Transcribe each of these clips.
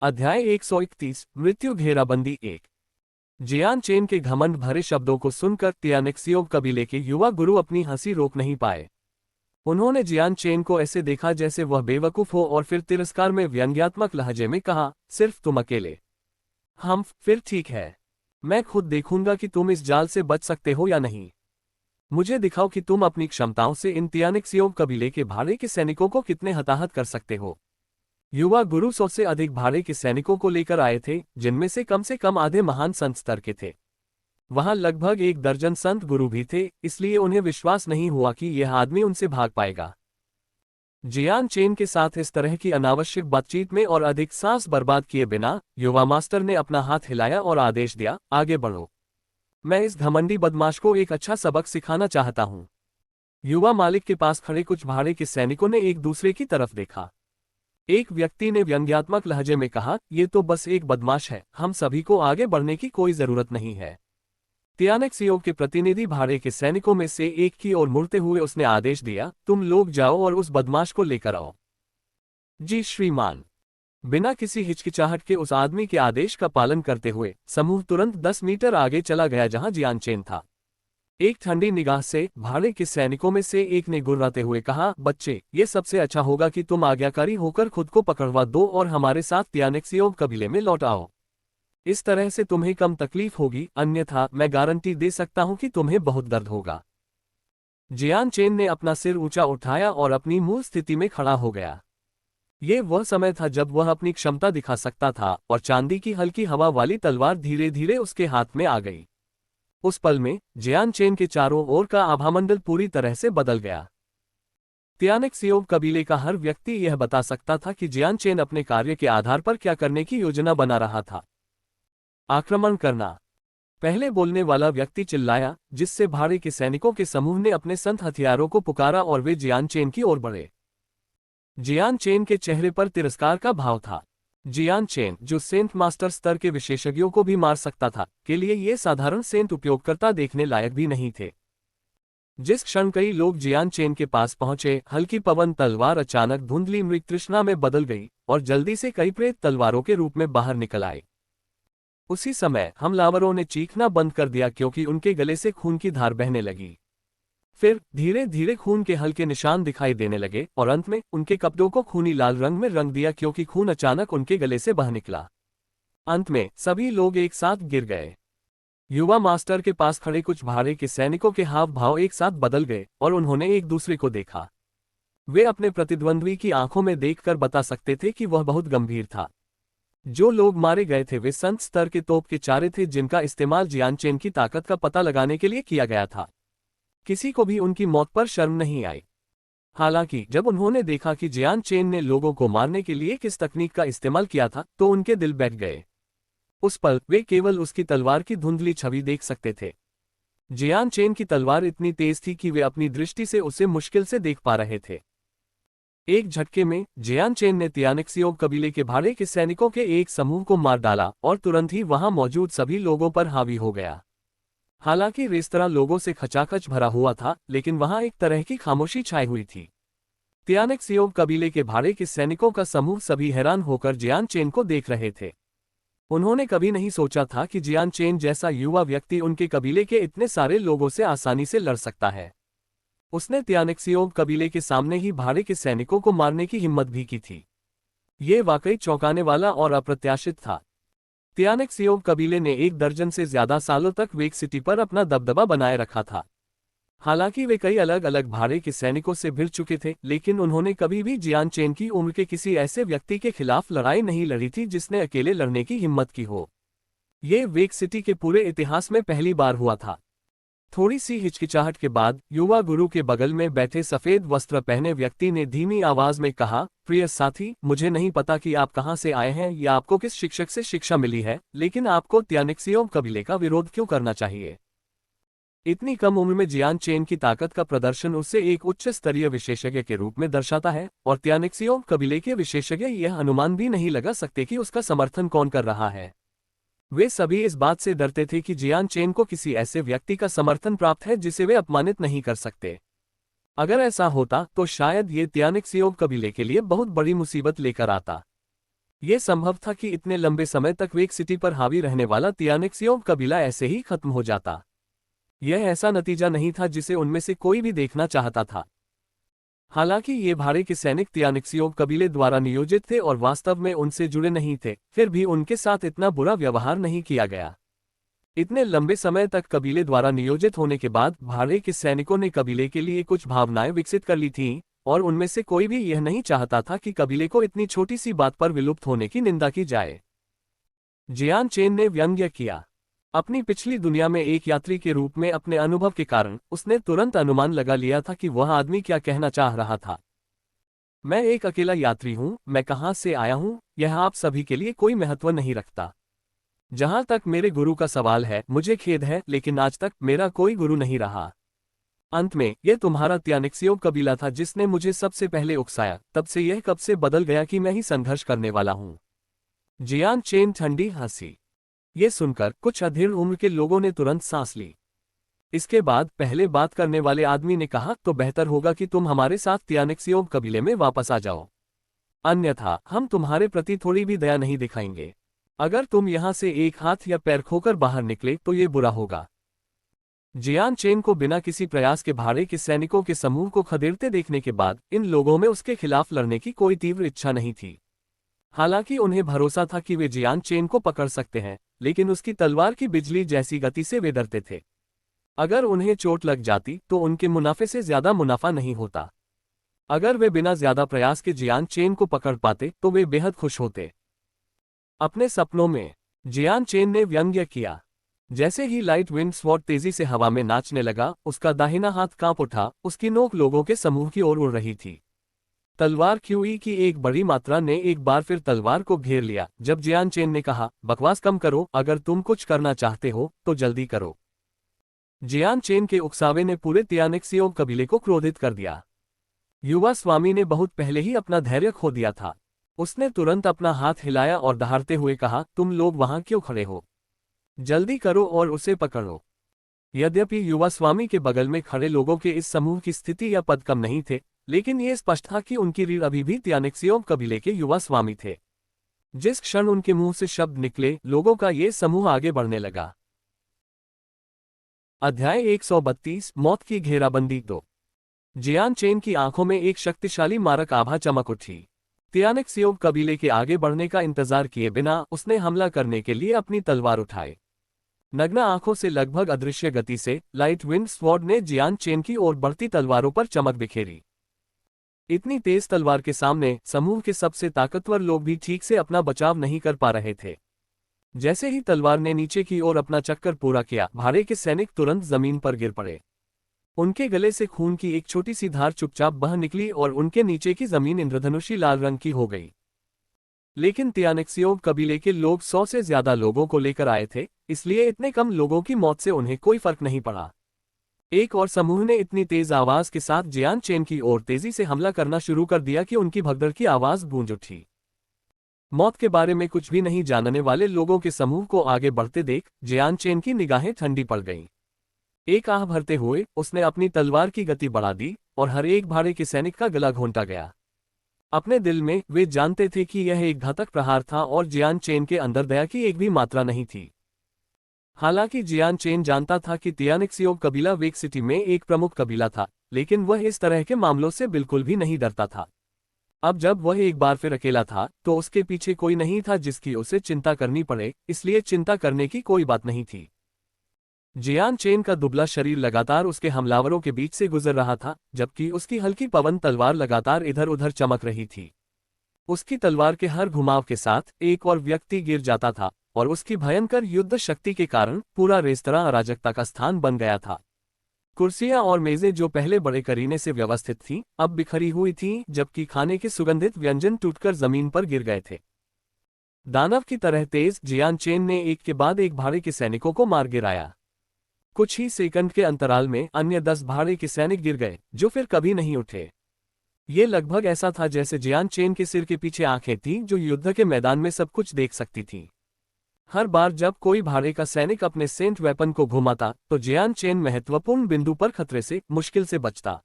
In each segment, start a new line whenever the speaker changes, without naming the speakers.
अध्याय 131 मृत्यु घेराबंदी 1। जियान चेन के घमंड भरे शब्दों को सुनकर तियानेक्सियोव कबीले के युवा गुरु अपनी हंसी रोक नहीं पाए। उन्होंने जियान चेन को ऐसे देखा जैसे वह बेवकूफ हो और फिर तिरस्कार में व्यंग्यात्मक लहजे में कहा, सिर्फ तुम अकेले। हम फिर ठीक है। मैं खुद देखूंगा कि तुम इस जाल से बच सकते हो या नहीं। मुझे दिखाओ कि तुम अपनी क्षमताओं से इन तियानेक्सियोव कबीले के भाड़े के सैनिकों को कितने हताहत कर सकते हो। युवा गुरु 100 से अधिक भाड़े के सैनिकों को लेकर आए थे, जिनमें से कम आधे महान संत स्तर के थे। वहां लगभग 1 दर्जन संत गुरु भी थे, इसलिए उन्हें विश्वास नहीं हुआ कि यह आदमी उनसे भाग पाएगा। जियान चेन के साथ इस तरह की अनावश्यक बातचीत में और अधिक सांस बर्बाद किए बिना युवा मास्टर ने अपना हाथ हिलाया और आदेश दिया, आगे बढ़ो। मैं इस घमंडी बदमाश को एक अच्छा सबक सिखाना चाहता हूं। युवा मालिक के पास खड़े कुछ भाड़े के सैनिकों ने एक दूसरे की तरफ देखा। एक व्यक्ति ने व्यंग्यात्मक लहजे में कहा, ये तो बस एक बदमाश है, हम सभी को आगे बढ़ने की कोई जरूरत नहीं है। तियानेक्सियोव के प्रतिनिधि भाड़े के सैनिकों में से एक की ओर मुड़ते हुए उसने आदेश दिया, तुम लोग जाओ और उस बदमाश को लेकर आओ। जी श्रीमान। बिना किसी हिचकिचाहट के उस आदमी के आदेश का पालन करते हुए समूह तुरंत 10 मीटर आगे चला गया जहां जियान चेन था। एक ठंडी निगाह से भाड़े के सैनिकों में से एक ने गुर्राते हुए कहा, बच्चे, ये सबसे अच्छा होगा कि तुम आज्ञाकारी होकर खुद को पकड़वा दो और हमारे साथ तियानेक्सियोव कबीले में लौट आओ। इस तरह से तुम्हें कम तकलीफ होगी, अन्यथा मैं गारंटी दे सकता हूं कि तुम्हें बहुत दर्द होगा। जियान चेन ने अपना सिर ऊंचा उठाया और अपनी मूल स्थिति में खड़ा हो गया। ये वह समय था जब वह अपनी क्षमता दिखा सकता था और चांदी की हल्की हवा वाली तलवार धीरे धीरे उसके हाथ में आ गई। उस पल में जियान चेन के चारों ओर का आभामंडल पूरी तरह से बदल गया। तियानेक्सियोव कबीले का हर व्यक्ति यह बता सकता था कि जियान चेन अपने कार्य के आधार पर क्या करने की योजना बना रहा था। आक्रमण करना। पहले बोलने वाला व्यक्ति चिल्लाया, जिससे भाड़े के सैनिकों के समूह ने अपने संत हथियारों को पुकारा और वे जियान चेन की ओर बढ़े। जियान चेन के चेहरे पर तिरस्कार का भाव था। जियान चेन, जो सेंट मास्टर स्तर के विशेषज्ञों को भी मार सकता था, के लिए ये साधारण सेंट उपयोगकर्ता देखने लायक भी नहीं थे। जिस क्षण कई लोग जियान चेन के पास पहुंचे, हल्की पवन तलवार अचानक धुंधली मृग तृष्णा में बदल गई और जल्दी से कई प्रेत तलवारों के रूप में बाहर निकल आए। उसी समय हमलावरों ने चीखना बंद कर दिया क्योंकि उनके गले से खून की धार बहने लगी। फिर धीरे धीरे खून के हल्के निशान दिखाई देने लगे और अंत में उनके कपड़ों को खूनी लाल रंग में रंग दिया क्योंकि खून अचानक उनके गले से बह निकला। अंत में सभी लोग एक साथ गिर गए। युवा मास्टर के पास खड़े कुछ भाड़े के सैनिकों के हाव भाव एक साथ बदल गए और उन्होंने एक दूसरे को देखा। वे अपने प्रतिद्वंद्वी की आंखों में देखकर बता सकते थे कि वह बहुत गंभीर था। जो लोग मारे गए थे वे संत स्तर के तोप के चारे थे जिनका इस्तेमाल जियान चेन की ताकत का पता लगाने के लिए किया गया था। किसी को भी उनकी मौत पर शर्म नहीं आई। हालांकि जब उन्होंने देखा कि जियान चेन ने लोगों को मारने के लिए किस तकनीक का इस्तेमाल किया था तो उनके दिल बैठ गए। उस पल वे केवल उसकी तलवार की धुंधली छवि देख सकते थे। जियान चेन की तलवार इतनी तेज थी कि वे अपनी दृष्टि से उसे मुश्किल से देख पा रहे थे। एक झटके में जियान चेन ने तियानेक्सियोव कबीले के भाड़े के सैनिकों के एक समूह को मार डाला और तुरंत ही वहां मौजूद सभी लोगों पर हावी हो गया। हालांकि रेस्तरां लोगों से खचाखच भरा हुआ था, लेकिन वहां एक तरह की खामोशी छाई हुई थी। तियानेक्सियोव कबीले के भाड़े के सैनिकों का समूह सभी हैरान होकर जियान चेन को देख रहे थे। उन्होंने कभी नहीं सोचा था कि जियान चेन जैसा युवा व्यक्ति उनके कबीले के इतने सारे लोगों से आसानी से लड़ सकता है। उसने तियानेक्सियोव कबीले के सामने ही भाड़े के सैनिकों को मारने की हिम्मत भी की थी। ये वाकई चौंकाने वाला और अप्रत्याशित था। तियानेक्सियोव कबीले ने 1 दर्जन से ज्यादा सालों तक वेक सिटी पर अपना दबदबा बनाए रखा था। हालांकि वे कई अलग अलग भाड़े के सैनिकों से भिड़ चुके थे, लेकिन उन्होंने कभी भी जियान चेन की उम्र के किसी ऐसे व्यक्ति के खिलाफ लड़ाई नहीं लड़ी थी जिसने अकेले लड़ने की हिम्मत की हो। ये वेक सिटी के पूरे इतिहास में पहली बार हुआ था। थोड़ी सी हिचकिचाहट के बाद युवा गुरु के बगल में बैठे सफेद वस्त्र पहने व्यक्ति ने धीमी आवाज में कहा, प्रिय साथी, मुझे नहीं पता कि आप कहां से आए हैं या आपको किस शिक्षक से शिक्षा मिली है, लेकिन आपको तियानेक्सियोव कबीले का विरोध क्यों करना चाहिए। इतनी कम उम्र में जियान चेन की ताकत का प्रदर्शन उसे एक उच्च स्तरीय विशेषज्ञ के रूप में दर्शाता है और तियानेक्सियोव कबीले के विशेषज्ञ यह अनुमान भी नहीं लगा सकते कि उसका समर्थन कौन कर रहा है। वे सभी इस बात से डरते थे कि जियान चेन को किसी ऐसे व्यक्ति का समर्थन प्राप्त है जिसे वे अपमानित नहीं कर सकते। अगर ऐसा होता तो शायद ये तियानेक्सियोव कबीले के लिए बहुत बड़ी मुसीबत लेकर आता। ये संभव था कि इतने लंबे समय तक वेक सिटी पर हावी रहने वाला तियानेक्सियोव कबीला ऐसे ही खत्म हो जाता। यह ऐसा नतीजा नहीं था जिसे उनमें से कोई भी देखना चाहता था। हालांकि ये भाड़े के सैनिक तियानेक्सियोव कबीले द्वारा नियोजित थे और वास्तव में उनसे जुड़े नहीं थे, फिर भी उनके साथ इतना बुरा व्यवहार नहीं किया गया। इतने लंबे समय तक कबीले द्वारा नियोजित होने के बाद भाड़े के सैनिकों ने कबीले के लिए कुछ भावनाएं विकसित कर ली थीं, और उनमें से कोई भी यह नहीं चाहता था कि कबीले को इतनी छोटी सी बात पर विलुप्त होने की निंदा की जाए। जियान चेन ने व्यंग्य किया। अपनी पिछली दुनिया में एक यात्री के रूप में अपने अनुभव के कारण उसने तुरंत अनुमान लगा लिया था कि वह आदमी क्या कहना चाह रहा था। मैं एक अकेला यात्री हूं, मैं कहां से आया हूं, यह आप सभी के लिए कोई महत्व नहीं रखता। जहां तक मेरे गुरु का सवाल है, मुझे खेद है, लेकिन आज तक मेरा कोई गुरु नहीं रहा। अंत में यह तुम्हारा तियानेक्सियोव कबीला था जिसने मुझे सबसे पहले उकसाया, तब से यह कब से बदल गया कि मैं ही संघर्ष करने वाला हूं। जियान चेन ठंडी हंसी। ये सुनकर कुछ अधीर उम्र के लोगों ने तुरंत सांस ली। इसके बाद पहले बात करने वाले आदमी ने कहा, तो बेहतर होगा कि तुम हमारे साथ तियानेक्सियोव कबीले में वापस आ जाओ, अन्यथा हम तुम्हारे प्रति थोड़ी भी दया नहीं दिखाएंगे। अगर तुम यहां से एक हाथ या पैर खोकर बाहर निकले तो ये बुरा होगा। जियान चेन को बिना किसी प्रयास के भाड़े के सैनिकों के समूह को खदेड़ते देखने के बाद इन लोगों में उसके खिलाफ लड़ने की कोई तीव्र इच्छा नहीं थी। हालांकि उन्हें भरोसा था कि वे जियान चेन को पकड़ सकते हैं, लेकिन उसकी तलवार की बिजली जैसी गति से वे डरते थे। अगर उन्हें चोट लग जाती तो उनके मुनाफे से ज्यादा मुनाफा नहीं होता। अगर वे बिना ज्यादा प्रयास के जियान चेन को पकड़ पाते तो वे बेहद खुश होते। अपने सपनों में जियान चेन ने व्यंग्य किया। जैसे ही लाइट विंड स्वॉर्ड तेजी से हवा में नाचने लगा, उसका दाहिना हाथ कांप उठा, उसकी नोक लोगों के समूह की ओर उड़ रही थी। तलवार क्यूई की एक बड़ी मात्रा ने एक बार फिर तलवार को घेर लिया। जब जियान चेन ने कहा, बकवास कम करो, अगर तुम कुछ करना चाहते हो तो जल्दी करो। जियान चेन के उकसावे ने पूरे तियानेक्सियोव कबीले को क्रोधित कर दिया। युवा स्वामी ने बहुत पहले ही अपना धैर्य खो दिया था। उसने तुरंत अपना हाथ हिलाया और दहाड़ते हुए कहा, तुम लोग वहां क्यों खड़े हो? जल्दी करो और उसे पकड़ो। यद्यपि युवा स्वामी के बगल में खड़े लोगों के इस समूह की स्थिति या पद कम नहीं थे, लेकिन ये स्पष्ट था कि उनकी रीढ़ अभी भी तियानेक्सियोव कबीले के युवा स्वामी थे। जिस क्षण उनके मुंह से शब्द निकले, लोगों का ये समूह आगे बढ़ने लगा। अध्याय 132 मौत की घेराबंदी 2। जियान चेन की आंखों में एक शक्तिशाली मारक आभा चमक उठी। तियानेक्सियोव कबीले के आगे बढ़ने का इंतजार किए बिना उसने हमला करने के लिए अपनी तलवार उठाई। नग्न आंखों से लगभग अदृश्य गति से लाइट विंड स्वॉर्ड ने जियान चेन की ओर बढ़ती तलवारों पर चमक बिखेरी। इतनी तेज तलवार के सामने समूह के सबसे ताकतवर लोग भी ठीक से अपना बचाव नहीं कर पा रहे थे। जैसे ही तलवार ने नीचे की ओर अपना चक्कर पूरा किया, भाड़े के सैनिक तुरंत जमीन पर गिर पड़े। उनके गले से खून की एक छोटी सी धार चुपचाप बह निकली और उनके नीचे की जमीन इंद्रधनुषी लाल रंग की हो गई। लेकिन तियानेक्सियोव कबीले के लोग 100 से ज्यादा लोगों को लेकर आए थे, इसलिए इतने कम लोगों की मौत से उन्हें कोई फर्क नहीं पड़ा। एक और समूह ने इतनी तेज आवाज के साथ जियान चेन की ओर तेजी से हमला करना शुरू कर दिया कि उनकी भगदड़ की आवाज गूंज उठी। मौत के बारे में कुछ भी नहीं जानने वाले लोगों के समूह को आगे बढ़ते देख जियान चेन की निगाहें ठंडी पड़ गईं। एक आह भरते हुए उसने अपनी तलवार की गति बढ़ा दी और हर एक भाड़े के सैनिक का गला घोंटा गया। अपने दिल में वे जानते थे कि यह एक घातक प्रहार था और जियान चेन के अंदर दया की एक भी मात्रा नहीं थी। हालांकि जियान चेन जानता था कि तियानेक्सियोव कबीला वेक सिटी में एक प्रमुख कबीला था, लेकिन वह इस तरह के मामलों से बिल्कुल भी नहीं डरता था। अब जब वह एक बार फिर अकेला था तो उसके पीछे कोई नहीं था जिसकी उसे चिंता करनी पड़े, इसलिए चिंता करने की कोई बात नहीं थी। जियान चेन का दुबला शरीर लगातार उसके हमलावरों के बीच से गुजर रहा था, जबकि उसकी हल्की पवन तलवार लगातार इधर उधर चमक रही थी। उसकी तलवार के हर घुमाव के साथ एक और व्यक्ति गिर जाता था और उसकी भयंकर युद्ध शक्ति के कारण पूरा रेस्तरां अराजकता का स्थान बन गया था। कुर्सियां और मेजें जो पहले बड़े करीने से व्यवस्थित थीं, अब बिखरी हुई थीं, जबकि खाने के सुगंधित व्यंजन टूटकर जमीन पर गिर गए थे। दानव की तरह तेज जियान चेन ने एक के बाद एक भाड़े के सैनिकों को मार गिराया। कुछ ही सेकंड के अंतराल में अन्य 10 भाड़े के सैनिक गिर गए, जो फिर कभी नहीं उठे। ये लगभग ऐसा था जैसे जियान चेन के सिर के पीछे आंखें थीं जो युद्ध के मैदान में सब कुछ देख सकती थीं। हर बार जब कोई भाड़े का सैनिक अपने सेंट वेपन को घुमाता तो जियान चेन महत्वपूर्ण बिंदु पर खतरे से मुश्किल से बचता।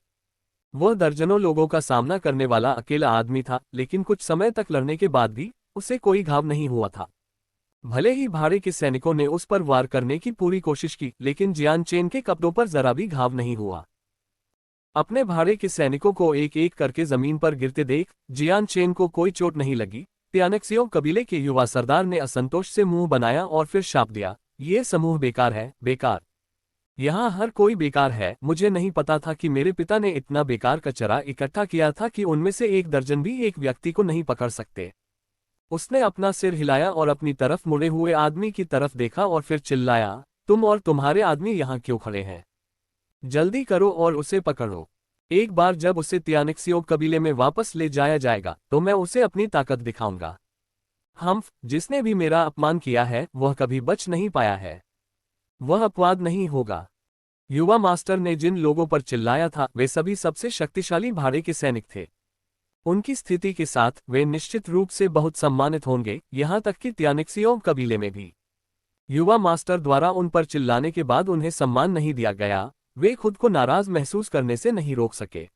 वह दर्जनों लोगों का सामना करने वाला अकेला आदमी था, लेकिन कुछ समय तक लड़ने के बाद भी उसे कोई घाव नहीं हुआ था। भले ही भाड़े के सैनिकों ने उस पर वार करने की पूरी कोशिश की, लेकिन जियान चेन के कपड़ों पर जरा भी घाव नहीं हुआ। अपने भाड़े के सैनिकों को एक एक करके जमीन पर गिरते देख जियान चेन को कोई चोट नहीं लगी। त्यानेक्सियों कबीले के युवा सरदार ने असंतोष से मुंह बनाया और फिर शाप दिया, ये समूह बेकार है, बेकार। यहाँ हर कोई बेकार है। मुझे नहीं पता था कि मेरे पिता ने इतना बेकार कचरा इकट्ठा किया था कि उनमें से एक दर्जन भी एक व्यक्ति को नहीं पकड़ सकते। उसने अपना सिर हिलाया और अपनी तरफ मुड़े हुए आदमी की तरफ देखा और फिर चिल्लाया, तुम और तुम्हारे आदमी यहाँ क्यों खड़े हैं? जल्दी करो और उसे पकड़ो। एक बार जब उसे त्यानेक्सियों कबीले में वापस ले जाया जाएगा तो मैं उसे अपनी ताकत दिखाऊंगा। हम्फ, जिसने भी मेरा अपमान किया है वह कभी बच नहीं पाया है। वह अपवाद नहीं होगा। युवा मास्टर ने जिन लोगों पर चिल्लाया था वे सभी सबसे शक्तिशाली भाड़े के सैनिक थे। उनकी स्थिति के साथ वे निश्चित रूप से बहुत सम्मानित होंगे, यहाँ तक कि त्यानेक्सियों कबीले में भी। युवा मास्टर द्वारा उन पर चिल्लाने के बाद उन्हें सम्मान नहीं दिया गया। वे खुद को नाराज महसूस करने से नहीं रोक सके।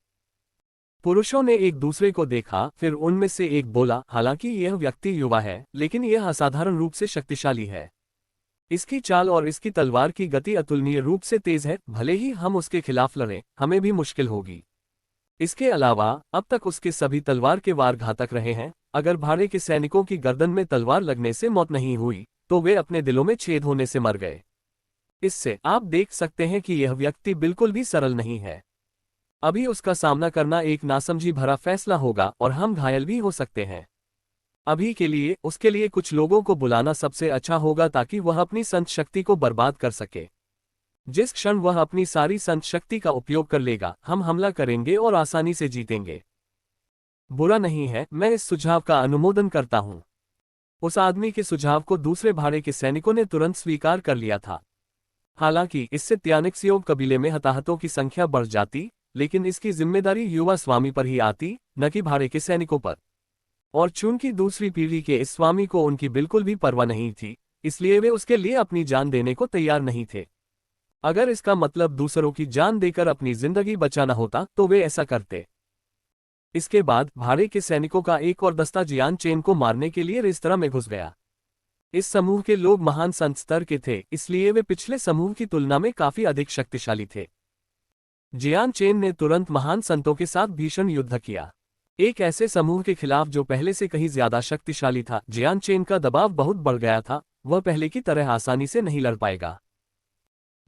पुरुषों ने एक दूसरे को देखा, फिर उनमें से एक बोला, हालांकि यह व्यक्ति युवा है लेकिन यह असाधारण रूप से शक्तिशाली है। इसकी चाल और इसकी तलवार की गति अतुलनीय रूप से तेज है। भले ही हम उसके खिलाफ लड़ें, हमें भी मुश्किल होगी। इसके अलावा अब तक उसके सभी तलवार के वार घातक रहे हैं। अगर भाड़े के सैनिकों की गर्दन में तलवार लगने से मौत नहीं हुई तो वे अपने दिलों में छेद होने से मर गए। इससे आप देख सकते हैं कि यह व्यक्ति बिल्कुल भी सरल नहीं है। अभी उसका सामना करना एक नासमझी भरा फैसला होगा और हम घायल भी हो सकते हैं। अभी के लिए उसके लिए कुछ लोगों को बुलाना सबसे अच्छा होगा ताकि वह अपनी संत शक्ति को बर्बाद कर सके। जिस क्षण वह अपनी सारी संत शक्ति का उपयोग कर लेगा, हम हमला करेंगे और आसानी से जीतेंगे। बुरा नहीं है, मैं इस सुझाव का अनुमोदन करता हूं। उस आदमी के सुझाव को दूसरे भाड़े के सैनिकों ने तुरंत स्वीकार कर लिया था। हालांकि इससे त्यानेक्सियों कबीले में हताहतों की संख्या बढ़ जाती, लेकिन इसकी जिम्मेदारी युवा स्वामी पर ही आती, न कि भाड़े के सैनिकों पर। और चूंकि दूसरी पीढ़ी के इस स्वामी को उनकी बिल्कुल भी परवाह नहीं थी, इसलिए वे उसके लिए अपनी जान देने को तैयार नहीं थे। अगर इसका मतलब दूसरों की जान देकर अपनी जिंदगी बचाना होता तो वे ऐसा करते। इसके बाद भाड़े के सैनिकों का एक और दस्ता जियान चेन को मारने के लिए रेस्तरां में घुस गया। इस समूह के लोग महान संत स्तर के थे, इसलिए वे पिछले समूह की तुलना में काफी अधिक शक्तिशाली थे। जियान चेन ने तुरंत महान संतों के साथ भीषण युद्ध किया। एक ऐसे समूह के खिलाफ जो पहले से कहीं ज्यादा शक्तिशाली था। जियान चेन का दबाव बहुत बढ़ गया था, वह पहले की तरह आसानी से नहीं लड़ पाएगा।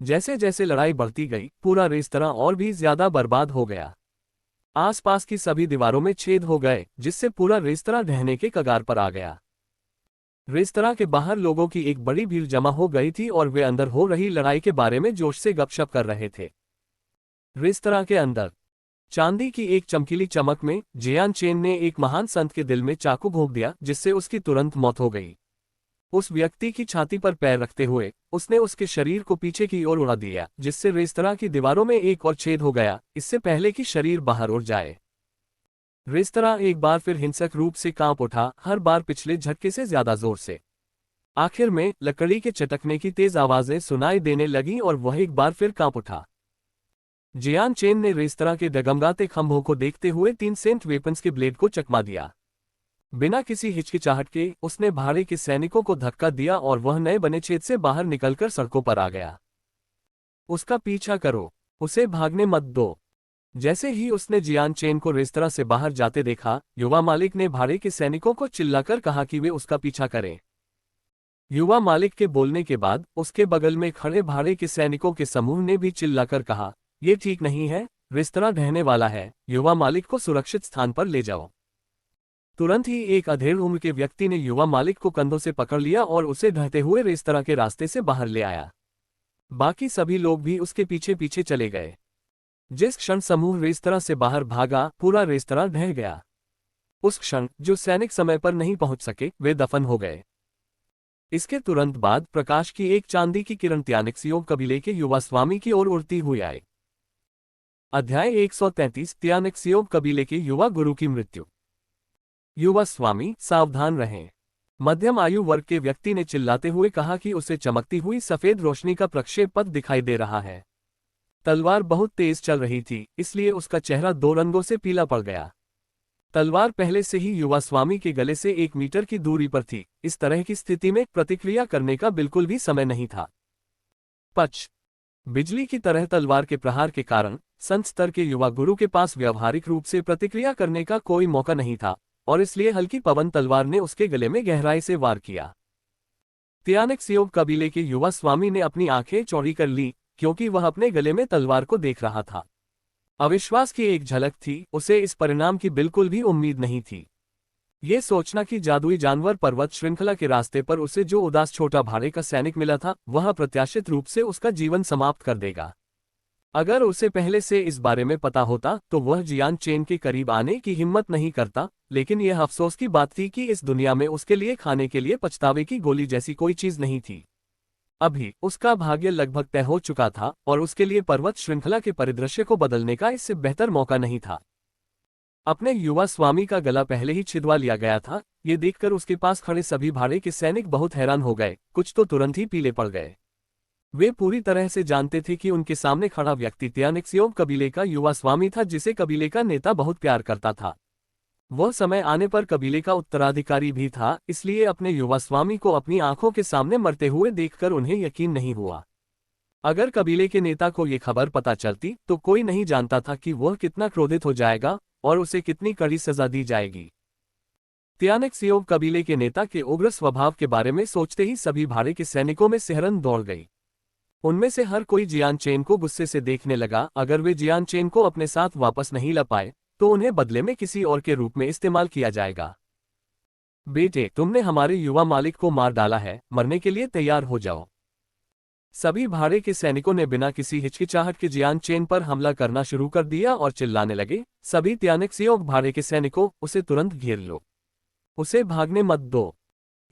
जैसे जैसे लड़ाई बढ़ती गई, पूरा रेस्तरां और भी ज्यादा बर्बाद हो गया। आसपास की सभी दीवारों में छेद हो गए, जिससे पूरा रेस्तरां ढहने के कगार पर आ गया। रेस्तरां के बाहर लोगों की एक बड़ी भीड़ जमा हो गई थी और वे अंदर हो रही लड़ाई के बारे में जोश से गपशप कर रहे थे। रेस्तरां के अंदर चांदी की एक चमकीली चमक में जियान चेन ने एक महान संत के दिल में चाकू घोंप दिया, जिससे उसकी तुरंत मौत हो गई। उस व्यक्ति की छाती पर पैर रखते हुए उसने उसके शरीर को पीछे की ओर उड़ा दिया, जिससे रेस्तरां की दीवारों में एक और छेद हो गया, इससे पहले कि शरीर बाहर उड़ जाए। रेस्तरां एक बार फिर हिंसक रूप से कांप उठा, हर बार पिछले झटके से ज्यादा जोर से। आखिर में लकड़ी के चटकने की तेज आवाजें सुनाई देने लगीं और वह एक बार फिर कांप उठा। जियान चेन ने रेस्तरां के डगमगाते खंभों को देखते हुए 3 सेंट वेपन्स के ब्लेड को चकमा दिया। बिना किसी हिचकिचाहट के उसने भाड़े के सैनिकों को धक्का दिया और वह नए बने छेद से बाहर निकलकर सड़कों पर आ गया। उसका पीछा करो, उसे भागने मत दो। जैसे ही उसने जियान चेन को रेस्तरां से बाहर जाते देखा, युवा मालिक ने भाड़े के सैनिकों को चिल्लाकर कहा कि वे उसका पीछा करें। युवा मालिक के बोलने के बाद उसके बगल में खड़े भाड़े के सैनिकों के समूह ने भी चिल्लाकर कहा, यह ठीक नहीं है, रेस्तरां ढहने वाला है, युवा मालिक को सुरक्षित स्थान पर ले जाओ। तुरंत ही एक अधेड़ उम्र के व्यक्ति ने युवा मालिक को कंधों से पकड़ लिया और उसे ढहते हुए रेस्तरां के रास्ते से बाहर ले आया। बाकी सभी लोग भी उसके पीछे पीछे चले गए। जिस क्षण समूह रेस्तरां से बाहर भागा, पूरा रेस्तरां ढह गया। उस क्षण जो सैनिक समय पर नहीं पहुंच सके, वे दफन हो गए। इसके तुरंत बाद प्रकाश की एक चांदी की किरण त्यानेक्सियों कबीले के युवा स्वामी की ओर उड़ती हुई आई। अध्याय 133 त्यानेक्सियों कबीले के युवा गुरु की मृत्यु। युवा स्वामी, सावधान रहें। मध्यम आयु वर्ग के व्यक्ति ने चिल्लाते हुए कहा कि उसे चमकती हुई सफेद रोशनी का प्रक्षेप पथ दिखाई दे रहा है। तलवार बहुत तेज चल रही थी, इसलिए उसका चेहरा 2 रंगों से पीला पड़ गया। तलवार पहले से ही युवा स्वामी के गले से 1 मीटर की दूरी पर थी। इस तरह की स्थिति में प्रतिक्रिया करने का बिल्कुल भी समय नहीं था। पच बिजली की तरह तलवार के प्रहार के कारण संत स्तर के युवा गुरु के पास व्यावहारिक रूप से प्रतिक्रिया करने का कोई मौका नहीं था, और इसलिए हल्की पवन तलवार ने उसके गले में गहराई से वार किया। त्यानेक्सियोव कबीले के युवा स्वामी ने अपनी आंखें चौड़ी कर ली, क्योंकि वह अपने गले में तलवार को देख रहा था। अविश्वास की एक झलक थी, उसे इस परिणाम की बिल्कुल भी उम्मीद नहीं थी। ये सोचना कि जादुई जानवर पर्वत श्रृंखला के रास्ते पर उसे जो उदास छोटा भाड़े का सैनिक मिला था, वह अप्रत्याशित रूप से उसका जीवन समाप्त कर देगा। अगर उसे पहले से इस बारे में पता होता तो वह जियान चेन के करीब आने की हिम्मत नहीं करता, लेकिन यह अफसोस की बात थी कि इस दुनिया में उसके लिए खाने के लिए पछतावे की गोली जैसी कोई चीज नहीं थी। अभी उसका भाग्य लगभग तय हो चुका था, और उसके लिए पर्वत श्रृंखला के परिदृश्य को बदलने का इससे बेहतर मौका नहीं था। अपने युवा स्वामी का गला पहले ही छिदवा लिया गया था। ये देखकर उसके पास खड़े सभी भाड़े के सैनिक बहुत हैरान हो गए, कुछ तो तुरंत ही पीले पड़ गए। वे पूरी तरह से जानते थे कि उनके सामने खड़ा व्यक्ति त्यानेक्सियोव कबीले का युवा स्वामी था, जिसे कबीले का नेता बहुत प्यार करता था। वह समय आने पर कबीले का उत्तराधिकारी भी था, इसलिए अपने युवा स्वामी को अपनी आंखों के सामने मरते हुए देखकर उन्हें यकीन नहीं हुआ। अगर कबीले के नेता को ये खबर पता चलती तो कोई नहीं जानता था कि वह कितना क्रोधित हो जाएगा और उसे कितनी कड़ी सजा दी जाएगी। त्यानेक्सियोव कबीले के नेता के उग्र स्वभाव के बारे में सोचते ही सभी भाड़े के सैनिकों में सिहरन दौड़ गई। उनमें से हर कोई जियान चेन को गुस्से से देखने लगा। अगर वे जियान चेन को अपने साथ वापस नहीं ला पाए तो उन्हें बदले में किसी और के रूप में इस्तेमाल किया जाएगा। बेटे, तुमने हमारे युवा मालिक को मार डाला है, मरने के लिए तैयार हो जाओ। सभी भाड़े के सैनिकों ने बिना किसी हिचकिचाहट के जियान चेन पर हमला करना शुरू कर दिया और चिल्लाने लगे, सभी त्यानेक्सियोव भाड़े के सैनिकों, उसे तुरंत घेर लो, उसे भागने मत दो।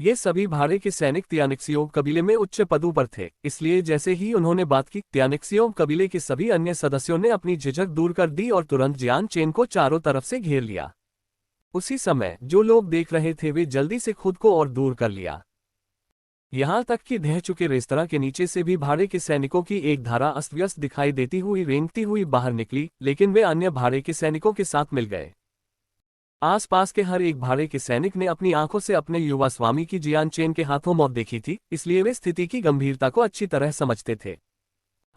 ये सभी भाड़े के सैनिक त्यानेक्सियोव कबीले में उच्च पदों पर थे, इसलिए जैसे ही उन्होंने बात की, त्यानेक्सियोव कबीले के सभी अन्य सदस्यों ने अपनी झिझक दूर कर दी और तुरंत जियान चेन को चारों तरफ से घेर लिया। उसी समय जो लोग देख रहे थे वे जल्दी से खुद को और दूर कर लिया। यहां तक कि ढह चुके रेस्तरां के नीचे से भी भाड़े के सैनिकों की एक धारा अस्त व्यस्त दिखाई देती हुई रेंगती हुई बाहर निकली, लेकिन वे अन्य भाड़े के सैनिकों के साथ मिल गए। आसपास के हर एक भाड़े के सैनिक ने अपनी आंखों से अपने युवा स्वामी की जियान चेन के हाथों मौत देखी थी, इसलिए वे स्थिति की गंभीरता को अच्छी तरह समझते थे।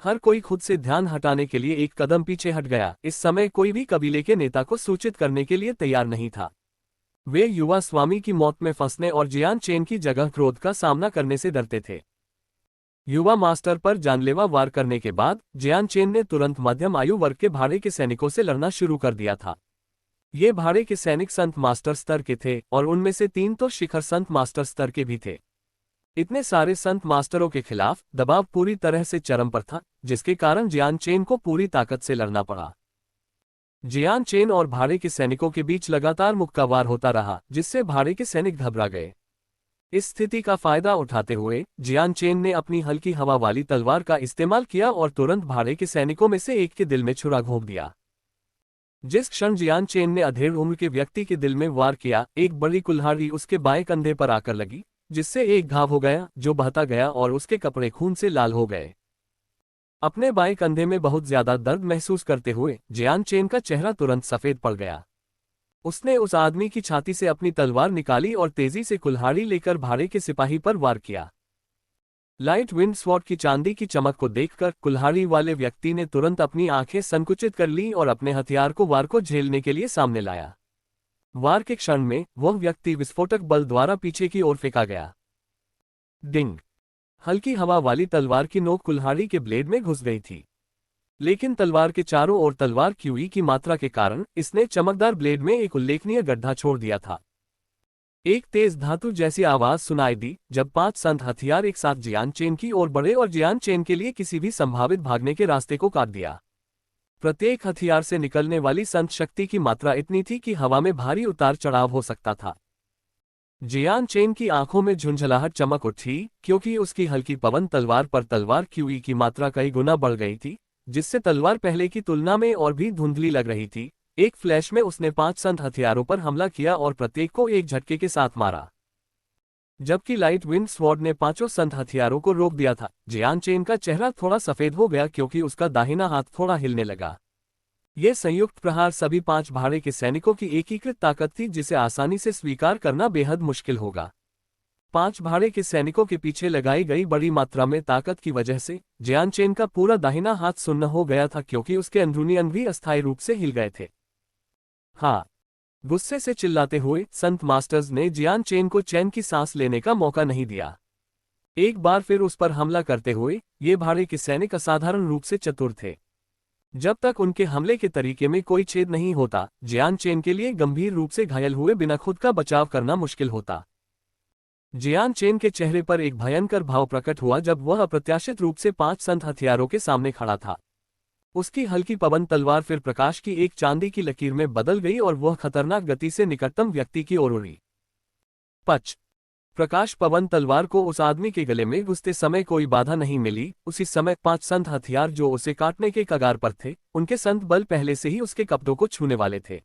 हर कोई खुद से ध्यान हटाने के लिए एक कदम पीछे हट गया। इस समय कोई भी कबीले के नेता को सूचित करने के लिए तैयार नहीं था। वे युवा स्वामी की मौत में फंसने और जियान चेन की जगह क्रोध का सामना करने से डरते थे। युवा मास्टर पर जानलेवा वार करने के बाद जियान चेन ने तुरंत मध्यम आयु वर्ग के भाड़े के सैनिकों से लड़ना शुरू कर दिया था। ये भाड़े के सैनिक संत मास्टर स्तर के थे, और उनमें से 3 तो शिखर संत मास्टर स्तर के भी थे। इतने सारे संत मास्टरों के खिलाफ दबाव पूरी तरह से चरम पर था, जिसके कारण जियान चेन को पूरी ताकत से लड़ना पड़ा। जियान चेन और भाड़े के सैनिकों के बीच लगातार मुक्कावार होता रहा, जिससे भाड़े के सैनिक घबरा गए। इस स्थिति का फायदा उठाते हुए जियान चेन ने अपनी हल्की हवा वाली तलवार का इस्तेमाल किया और तुरंत भाड़े के सैनिकों में से एक के दिल में छुरा घोंप दिया। जिस क्षण जियान चेन ने अधेड़ उम्र के व्यक्ति के दिल में वार किया, एक बड़ी कुल्हाड़ी उसके बाएं कंधे पर आकर लगी, जिससे एक घाव हो गया जो बहता गया और उसके कपड़े खून से लाल हो गए। अपने बाएं कंधे में बहुत ज्यादा दर्द महसूस करते हुए जियान चेन का चेहरा तुरंत सफेद पड़ गया। उसने उस आदमी की छाती से अपनी तलवार निकाली और तेजी से कुल्हाड़ी लेकर भाड़े के सिपाही पर वार किया। लाइट विंड स्वॉर्ड की चांदी की चमक को देखकर कुल्हाड़ी वाले व्यक्ति ने तुरंत अपनी आंखें संकुचित कर ली और अपने हथियार को वार को झेलने के लिए सामने लाया। वार के क्षण में वह व्यक्ति विस्फोटक बल द्वारा पीछे की ओर फेंका गया। डिंग! हल्की हवा वाली तलवार की नोक कुल्हाड़ी के ब्लेड में घुस गई थी, लेकिन तलवार के चारों ओर तलवार क्यूई की मात्रा के कारण इसने चमकदार ब्लेड में एक उल्लेखनीय गड्ढा छोड़ दिया था। एक तेज धातु जैसी आवाज सुनाई दी जब 5 संत हथियार एक साथ जियान चेन की ओर बढ़े और जियान चेन के लिए किसी भी संभावित भागने के रास्ते को काट दिया। प्रत्येक हथियार से निकलने वाली संत शक्ति की मात्रा इतनी थी कि हवा में भारी उतार चढ़ाव हो सकता था। जियान चेन की आंखों में झुंझलाहट चमक उठी, क्योंकि उसकी हल्की पवन तलवार पर तलवार क्यूई की मात्रा कई गुना बढ़ गई थी, जिससे तलवार पहले की तुलना में और भी धुंधली लग रही थी। एक फ्लैश में उसने 5 संत हथियारों पर हमला किया और प्रत्येक को एक झटके के साथ मारा। जबकि लाइट विंड स्वॉर्ड ने 5 संत हथियारों को रोक दिया था, जियान चेन का चेहरा थोड़ा सफेद हो गया क्योंकि उसका दाहिना हाथ थोड़ा हिलने लगा। यह संयुक्त प्रहार सभी 5 भाड़े के सैनिकों की एकीकृत ताकत थी जिसे आसानी से स्वीकार करना बेहद मुश्किल होगा। 5 भाड़े के सैनिकों के पीछे लगाई गई बड़ी मात्रा में ताकत की वजह से जियान चेन का पूरा दाहिना हाथ सुन्न हो गया था क्योंकि उसके अंदरूनी अंग भी अस्थायी रूप से हिल गए थे। हाँ, गुस्से से चिल्लाते हुए संत मास्टर्स ने जियान चेन को चैन की सांस लेने का मौका नहीं दिया। एक बार फिर उस पर हमला करते हुए ये भाड़े के सैनिक असाधारण रूप से चतुर थे। जब तक उनके हमले के तरीके में कोई छेद नहीं होता, जियान चेन के लिए गंभीर रूप से घायल हुए बिना खुद का बचाव करना मुश्किल होता। जियान चेन के चेहरे पर एक भयंकर भाव प्रकट हुआ जब वह अप्रत्याशित रूप से 5 संत हथियारों के सामने खड़ा था। उसकी हल्की पवन तलवार फिर प्रकाश की एक चांदी की लकीर में बदल गई और वह खतरनाक गति से निकटतम व्यक्ति की ओर उड़ी। पच! प्रकाश पवन तलवार को उस आदमी के गले में घुसते समय कोई बाधा नहीं मिली। उसी समय 5 संत हथियार जो उसे काटने के कगार पर थे, उनके संत बल पहले से ही उसके कपड़ों को छूने वाले थे।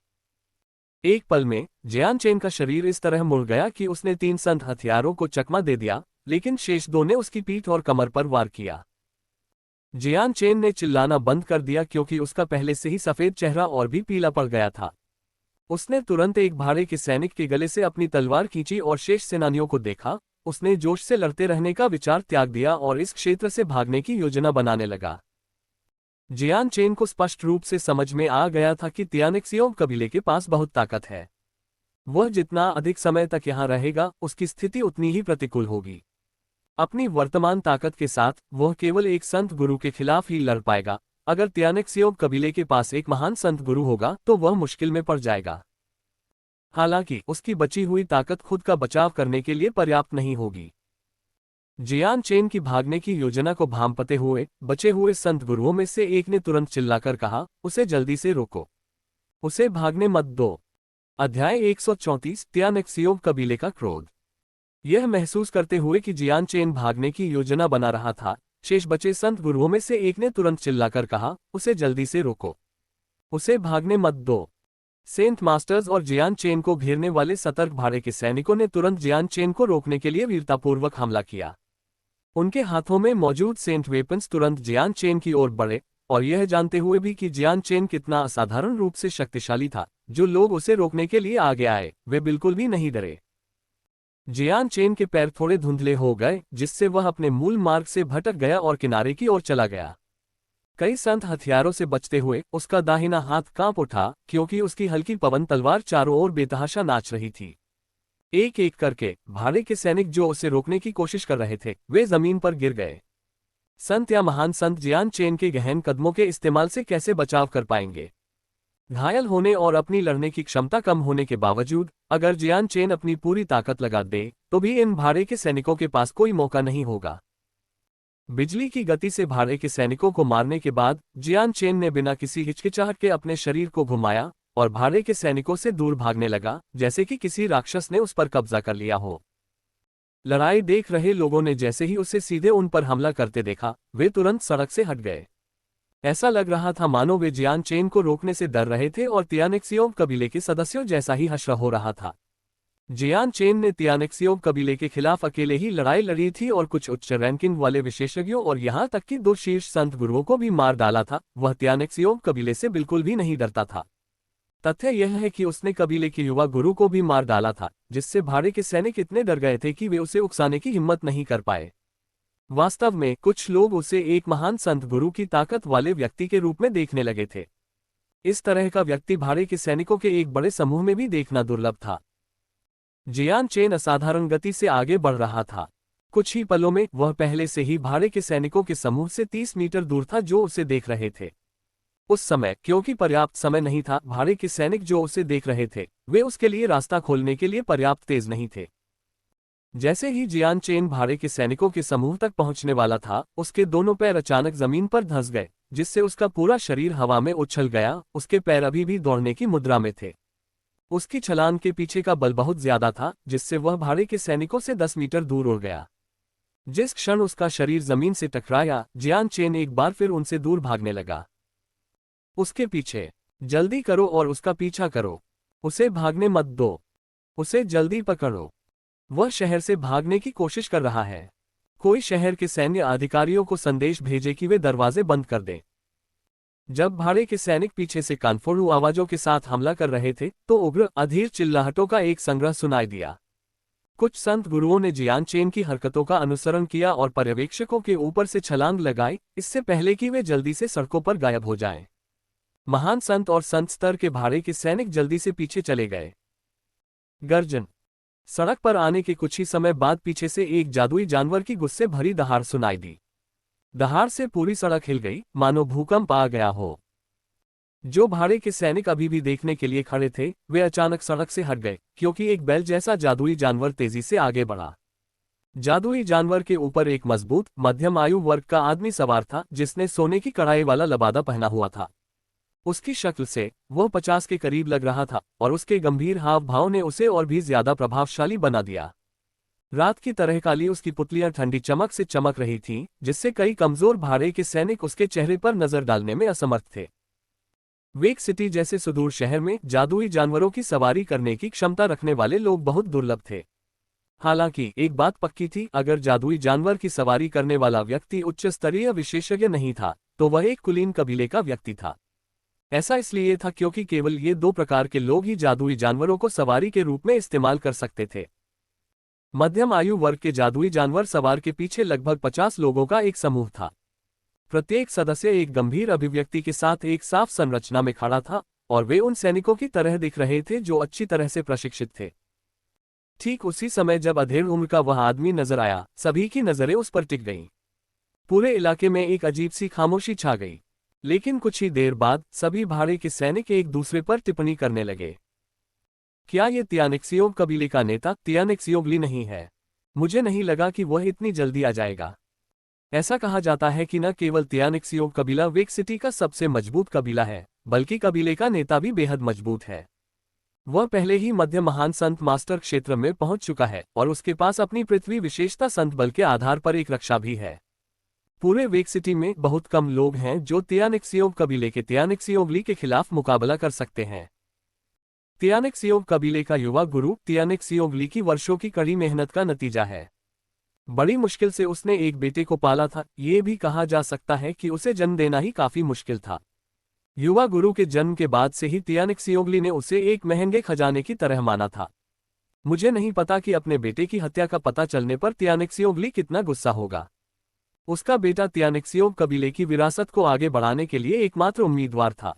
एक पल में जियान चेन का शरीर इस तरह मुड़ गया कि उसने 3 संत हथियारों को चकमा दे दिया, लेकिन शेष 2 ने उसकी पीठ और कमर पर वार किया। जियान चेन ने चिल्लाना बंद कर दिया क्योंकि उसका पहले से ही सफेद चेहरा और भी पीला पड़ गया था। उसने तुरंत एक भाड़े के सैनिक के गले से अपनी तलवार खींची और शेष सेनानियों को देखा। उसने जोश से लड़ते रहने का विचार त्याग दिया और इस क्षेत्र से भागने की योजना बनाने लगा। जियान चेन को स्पष्ट रूप से समझ में आ गया था कि तियानेक्सियों कबीले के पास बहुत ताकत है। वह जितना अधिक समय तक यहाँ रहेगा, उसकी स्थिति उतनी ही प्रतिकूल होगी। अपनी वर्तमान ताकत के साथ वह केवल एक संत गुरु के खिलाफ ही लड़ पाएगा। अगर तियानेक्सियों कबीले के पास एक महान संत गुरु होगा तो वह मुश्किल में पड़ जाएगा। हालांकि उसकी बची हुई ताकत खुद का बचाव करने के लिए पर्याप्त नहीं होगी। जियान चेन की भागने की योजना को भांपते हुए बचे हुए संत गुरुओं में से एक ने तुरंत चिल्लाकर कहा, उसे जल्दी से रोको, उसे भागने मत दो। अध्याय 134 तियानेक्सियों कबीले का क्रोध। यह महसूस करते हुए कि जियान चेन भागने की योजना बना रहा था, शेष बचे संत गुरुओं में से एक ने तुरंत चिल्लाकर कहा, उसे जल्दी से रोको, उसे भागने मत दो। सेंट मास्टर्स और जियान चेन को घेरने वाले सतर्क भाड़े के सैनिकों ने तुरंत जियान चेन को रोकने के लिए वीरतापूर्वक हमला किया। उनके हाथों में मौजूद सेंट वेपन्स तुरंत जियान चेन की ओर बढ़े, और यह जानते हुए भी कि जियान चेन कितना असाधारण रूप से शक्तिशाली था, जो लोग उसे रोकने के लिए आगे आए वे बिल्कुल भी नहीं डरे। जियान चेन के पैर थोड़े धुंधले हो गए, जिससे वह अपने मूल मार्ग से भटक गया और किनारे की ओर चला गया। कई संत हथियारों से बचते हुए उसका दाहिना हाथ कांप उठा क्योंकि उसकी हल्की पवन तलवार चारों ओर बेतहाशा नाच रही थी। एक एक करके भाड़े के सैनिक जो उसे रोकने की कोशिश कर रहे थे वे जमीन पर गिर गए। संत या महान संत जियान चेन के गहन कदमों के इस्तेमाल से कैसे बचाव कर पाएंगे? घायल होने और अपनी लड़ने की क्षमता कम होने के बावजूद अगर जियान चेन अपनी पूरी ताकत लगा दे तो भी इन भाड़े के सैनिकों के पास कोई मौका नहीं होगा। बिजली की गति से भाड़े के सैनिकों को मारने के बाद जियान चेन ने बिना किसी हिचकिचाहट के अपने शरीर को घुमाया और भाड़े के सैनिकों से दूर भागने लगा, जैसे कि किसी राक्षस ने उस पर कब्जा कर लिया हो। लड़ाई देख रहे लोगों ने जैसे ही उसे सीधे उन पर हमला करते देखा, वे तुरंत सड़क से हट गए। ऐसा लग रहा था मानो वे जियान चेन को रोकने से डर रहे थे और तियानेक्सियों कबीले के सदस्यों जैसा ही हश्र हो रहा था। जियान चेन ने तियानेक्सियों कबीले के खिलाफ अकेले ही लड़ाई लड़ी थी और कुछ उच्च रैंकिंग वाले विशेषज्ञों और यहां तक कि 2 शीर्ष संत गुरुओं को भी मार डाला था। वह तियानेक्सियों कबीले से बिल्कुल भी नहीं डरता था। तथ्य यह है कि उसने कबीले के युवा गुरु को भी मार डाला था, जिससे भाड़े के सैनिक इतने डर गए थे कि वे उसे उकसाने की हिम्मत नहीं कर पाए। वास्तव में कुछ लोग उसे एक महान संत गुरु की ताकत वाले व्यक्ति के रूप में देखने लगे थे। इस तरह का व्यक्ति भाड़े के सैनिकों के एक बड़े समूह में भी देखना दुर्लभ था। जियान चेन असाधारण गति से आगे बढ़ रहा था। कुछ ही पलों में वह पहले से ही भाड़े के सैनिकों के समूह से 30 मीटर दूर था जो उसे देख रहे थे। उस समय क्योंकि पर्याप्त समय नहीं था, भाड़े के सैनिक जो उसे देख रहे थे वे उसके लिए रास्ता खोलने के लिए पर्याप्त तेज नहीं थे। जैसे ही जियान चेन भाड़े के सैनिकों के समूह तक पहुंचने वाला था, उसके दोनों पैर अचानक जमीन पर धंस गए, जिससे उसका पूरा शरीर हवा में उछल गया। उसके पैर अभी भी दौड़ने की मुद्रा में थे। उसकी छलांग के पीछे का बल बहुत ज्यादा था, जिससे वह भाड़े के सैनिकों से 10 मीटर दूर उड़ गया। जिस क्षण उसका शरीर जमीन से टकराया, जियान चेन एक बार फिर उनसे दूर भागने लगा। उसके पीछे, जल्दी करो और उसका पीछा करो, उसे भागने मत दो, उसे जल्दी पकड़ो, वह शहर से भागने की कोशिश कर रहा है। कोई शहर के सैन्य अधिकारियों को संदेश भेजे कि वे दरवाजे बंद कर दें। जब भाड़े के सैनिक पीछे से कानफोड़ू आवाजों के साथ हमला कर रहे थे तो उग्र अधीर चिल्लाहटों का एक संग्रह सुनाई दिया। कुछ संत गुरुओं ने जियान चेन की हरकतों का अनुसरण किया और पर्यवेक्षकों के ऊपर से छलांग लगाई, इससे पहले कि वे जल्दी से सड़कों पर गायब हो जाएं। महान संत और संत स्तर के भाड़े के सैनिक जल्दी से पीछे चले गए। गर्जन। सड़क पर आने के कुछ ही समय बाद पीछे से एक जादुई जानवर की गुस्से भरी दहाड़ सुनाई दी। दहाड़ से पूरी सड़क हिल गई, मानो भूकंप आ गया हो। जो भाड़े के सैनिक अभी भी देखने के लिए खड़े थे, वे अचानक सड़क से हट गए, क्योंकि एक बैल जैसा जादुई जानवर तेजी से आगे बढ़ा। जादुई जानवर के ऊपर एक मजबूत, मध्यम आयु वर्ग का आदमी सवार था, जिसने सोने की कढ़ाई वाला लबादा पहना हुआ था। उसकी शक्ल से वह 50 के करीब लग रहा था और उसके गंभीर हाव भाव ने उसे और भी ज्यादा प्रभावशाली बना दिया। रात की तरह काली उसकी पुतलियां ठंडी चमक से चमक रही थीं, जिससे कई कमजोर भाड़े के सैनिक उसके चेहरे पर नजर डालने में असमर्थ थे। वेक सिटी जैसे सुदूर शहर में जादुई जानवरों की सवारी करने की क्षमता रखने वाले लोग बहुत दुर्लभ थे। हालांकि एक बात पक्की थी, अगर जादुई जानवर की सवारी करने वाला व्यक्ति उच्च स्तरीय विशेषज्ञ नहीं था, तो वह एक कुलीन कबीले का व्यक्ति था। ऐसा इसलिए था क्योंकि केवल ये दो प्रकार के लोग ही जादुई जानवरों को सवारी के रूप में इस्तेमाल कर सकते थे। मध्यम आयु वर्ग के जादुई जानवर सवार के पीछे लगभग 50 लोगों का एक समूह था। प्रत्येक सदस्य एक गंभीर अभिव्यक्ति के साथ एक साफ संरचना में खड़ा था, और वे उन सैनिकों की तरह दिख रहे थे जो अच्छी तरह से प्रशिक्षित थे। ठीक उसी समय जब अधेड़ उम्र का वह आदमी नजर आया, सभी की नजरें उस पर टिक गईं। पूरे इलाके में एक अजीब सी खामोशी छा गई। लेकिन कुछ ही देर बाद सभी भाड़े के सैनिक एक दूसरे पर टिप्पणी करने लगे। क्या ये तियानेक्सियोव कबीले का नेता तियानेक्सियोवली नहीं है? मुझे नहीं लगा कि वह इतनी जल्दी आ जाएगा। ऐसा कहा जाता है कि न केवल तियानेक्सियोव कबीला वेक सिटी का सबसे मजबूत कबीला है, बल्कि कबीले का नेता भी बेहद मजबूत है। वह पहले ही मध्य महान संत मास्टर क्षेत्र में पहुंच चुका है और उसके पास अपनी पृथ्वी विशेषता संत बल के आधार पर एक रक्षा भी है। पूरे वेक सिटी में बहुत कम लोग हैं जो तियानेक्सियोव कबीले के तियानेक्सियोवली के खिलाफ मुकाबला कर सकते हैं। तियानेक्सियोव कबीले का युवा गुरु तियानेक्सियोवली की वर्षों की कड़ी मेहनत का नतीजा है। बड़ी मुश्किल से उसने एक बेटे को पाला था, ये भी कहा जा सकता है कि उसे जन्म देना ही काफी मुश्किल था। युवा गुरु के जन्म के बाद से ही तियानेक्सियोवली ने उसे एक महंगे खजाने की तरह माना था। मुझे नहीं पता कि अपने बेटे की हत्या का पता चलने पर तियानेक्सियोवली कितना गुस्सा होगा। उसका बेटा तियानेक्सियोव कबीले की विरासत को आगे बढ़ाने के लिए एकमात्र उम्मीदवार था।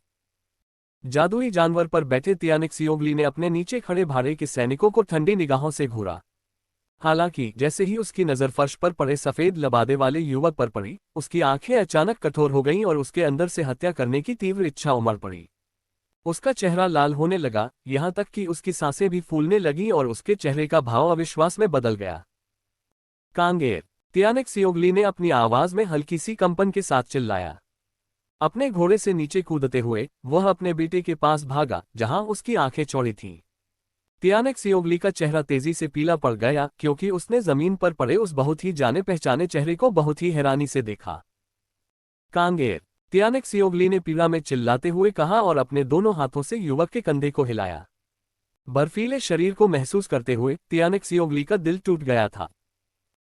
जादुई जानवर पर बैठे तियानेक्सियोवली ने अपने नीचे खड़े भाड़े के सैनिकों को ठंडी निगाहों से घूरा। हालांकि जैसे ही उसकी नजर फर्श पर पड़े सफेद लबादे वाले युवक पर पड़ी, उसकी आंखें अचानक कठोर हो गईं और उसके अंदर से हत्या करने की तीव्र इच्छा उमड़ पड़ी। उसका चेहरा लाल होने लगा, यहां तक कि उसकी सांसें भी फूलने लगीं और उसके चेहरे का भाव अविश्वास में बदल गया। कांगेर। तियानेक्सियोवली ने अपनी आवाज में हल्की सी कंपन के साथ चिल्लाया। अपने घोड़े से नीचे कूदते हुए वह अपने बेटे के पास भागा, जहां उसकी आंखें चौड़ी थीं। तियानेक्सियोवली का चेहरा तेजी से पीला पड़ गया, क्योंकि उसने जमीन पर पड़े उस बहुत ही जाने पहचाने चेहरे को बहुत ही हैरानी से देखा। कांगेर। तियानेक्सियोवली ने पीड़ा में चिल्लाते हुए कहा और अपने दोनों हाथों से युवक के कंधे को हिलाया। बर्फीले शरीर को महसूस करते हुए तियानेक्सियोवली का दिल टूट गया था।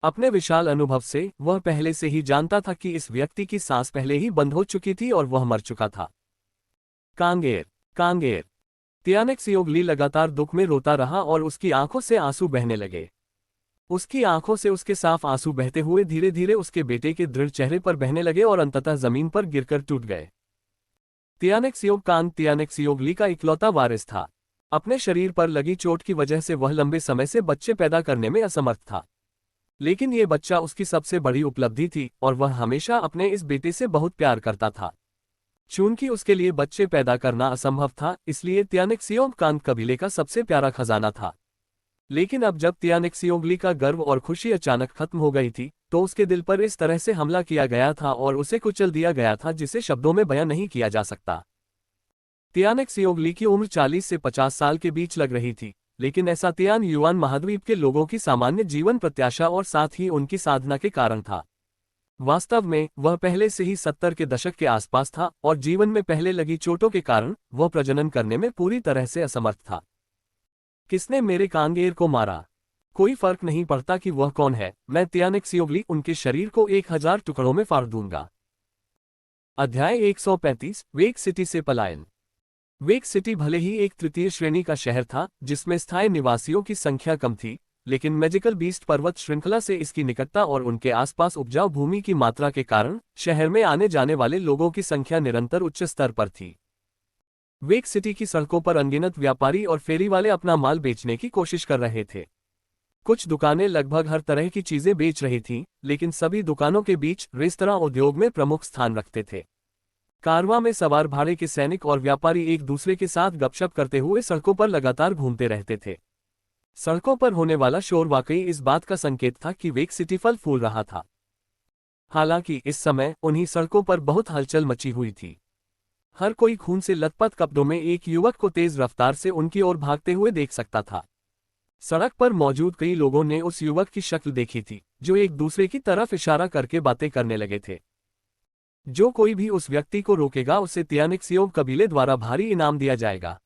अपने विशाल अनुभव से वह पहले से ही जानता था कि इस व्यक्ति की सांस पहले ही बंद हो चुकी थी और वह मर चुका था। कांगेर। कांगेर। तियानेक्सियोवली लगातार दुख में रोता रहा और उसकी आंखों से आंसू बहने लगे। उसकी आंखों से उसके साफ आंसू बहते हुए धीरे धीरे उसके बेटे के दृढ़ चेहरे पर बहने लगे और अंततः जमीन पर गिरकर टूट गए। तियानेक्सियोव कांग तियानेक्सियोवली का इकलौता वारिस था। अपने शरीर पर लगी चोट की वजह से वह लंबे समय से बच्चे पैदा करने में असमर्थ था। लेकिन ये बच्चा उसकी सबसे बड़ी उपलब्धि थी और वह हमेशा अपने इस बेटे से बहुत प्यार करता था। चूंकि उसके लिए बच्चे पैदा करना असंभव था, इसलिए तियानेक्सियोव कांग कबीले का सबसे प्यारा खजाना था। लेकिन अब जब तियानेक्सियोवली का गर्व और खुशी अचानक खत्म हो गई थी, तो उसके दिल पर इस तरह से हमला किया गया था और उसे कुचल दिया गया था जिसे शब्दों में बयां नहीं किया जा सकता। तियानेक्सियोवली की उम्र 40 से 50 साल के बीच लग रही थी, लेकिन ऐसा तियान युआन महाद्वीप के लोगों की सामान्य जीवन प्रत्याशा और साथ ही उनकी साधना के कारण था। वास्तव में वह पहले से ही 70 के दशक के आसपास था और जीवन में पहले लगी चोटों के कारण वह प्रजनन करने में पूरी तरह से असमर्थ था। किसने मेरे कांगेर को मारा? कोई फर्क नहीं पड़ता कि वह कौन है, मैं तियानेक्सियोवली उनके शरीर को 1000 टुकड़ों में फाड़ दूंगा। अध्याय 135 वेक सिटी से पलायन। वेक सिटी भले ही एक तृतीय श्रेणी का शहर था जिसमें स्थायी निवासियों की संख्या कम थी, लेकिन मैजिकल बीस्ट पर्वत श्रृंखला से इसकी निकटता और उनके आसपास उपजाऊ भूमि की मात्रा के कारण शहर में आने जाने वाले लोगों की संख्या निरंतर उच्च स्तर पर थी। वेक सिटी की सड़कों पर अनगिनत व्यापारी और फेरी वाले अपना माल बेचने की कोशिश कर रहे थे। कुछ दुकानें लगभग हर तरह की चीजें बेच रही थीं, लेकिन सभी दुकानों के बीच रेस्तरां उद्योग में प्रमुख स्थान रखते थे। कारवां में सवार भाड़े के सैनिक और व्यापारी एक दूसरे के साथ गपशप करते हुए सड़कों पर लगातार घूमते रहते थे। सड़कों पर होने वाला शोर वाकई इस बात का संकेत था कि वेक सिटी फल फूल रहा था। हालांकि इस समय उन्हीं सड़कों पर बहुत हलचल मची हुई थी। हर कोई खून से लथपथ कपड़ों में एक युवक को तेज रफ्तार से उनकी ओर भागते हुए देख सकता था। सड़क पर मौजूद कई लोगों ने उस युवक की शक्ल देखी थी, जो एक दूसरे की तरफ इशारा करके बातें करने लगे थे। जो कोई भी उस व्यक्ति को रोकेगा उसे तियानिक्सियोव कबीले द्वारा भारी इनाम दिया जाएगा।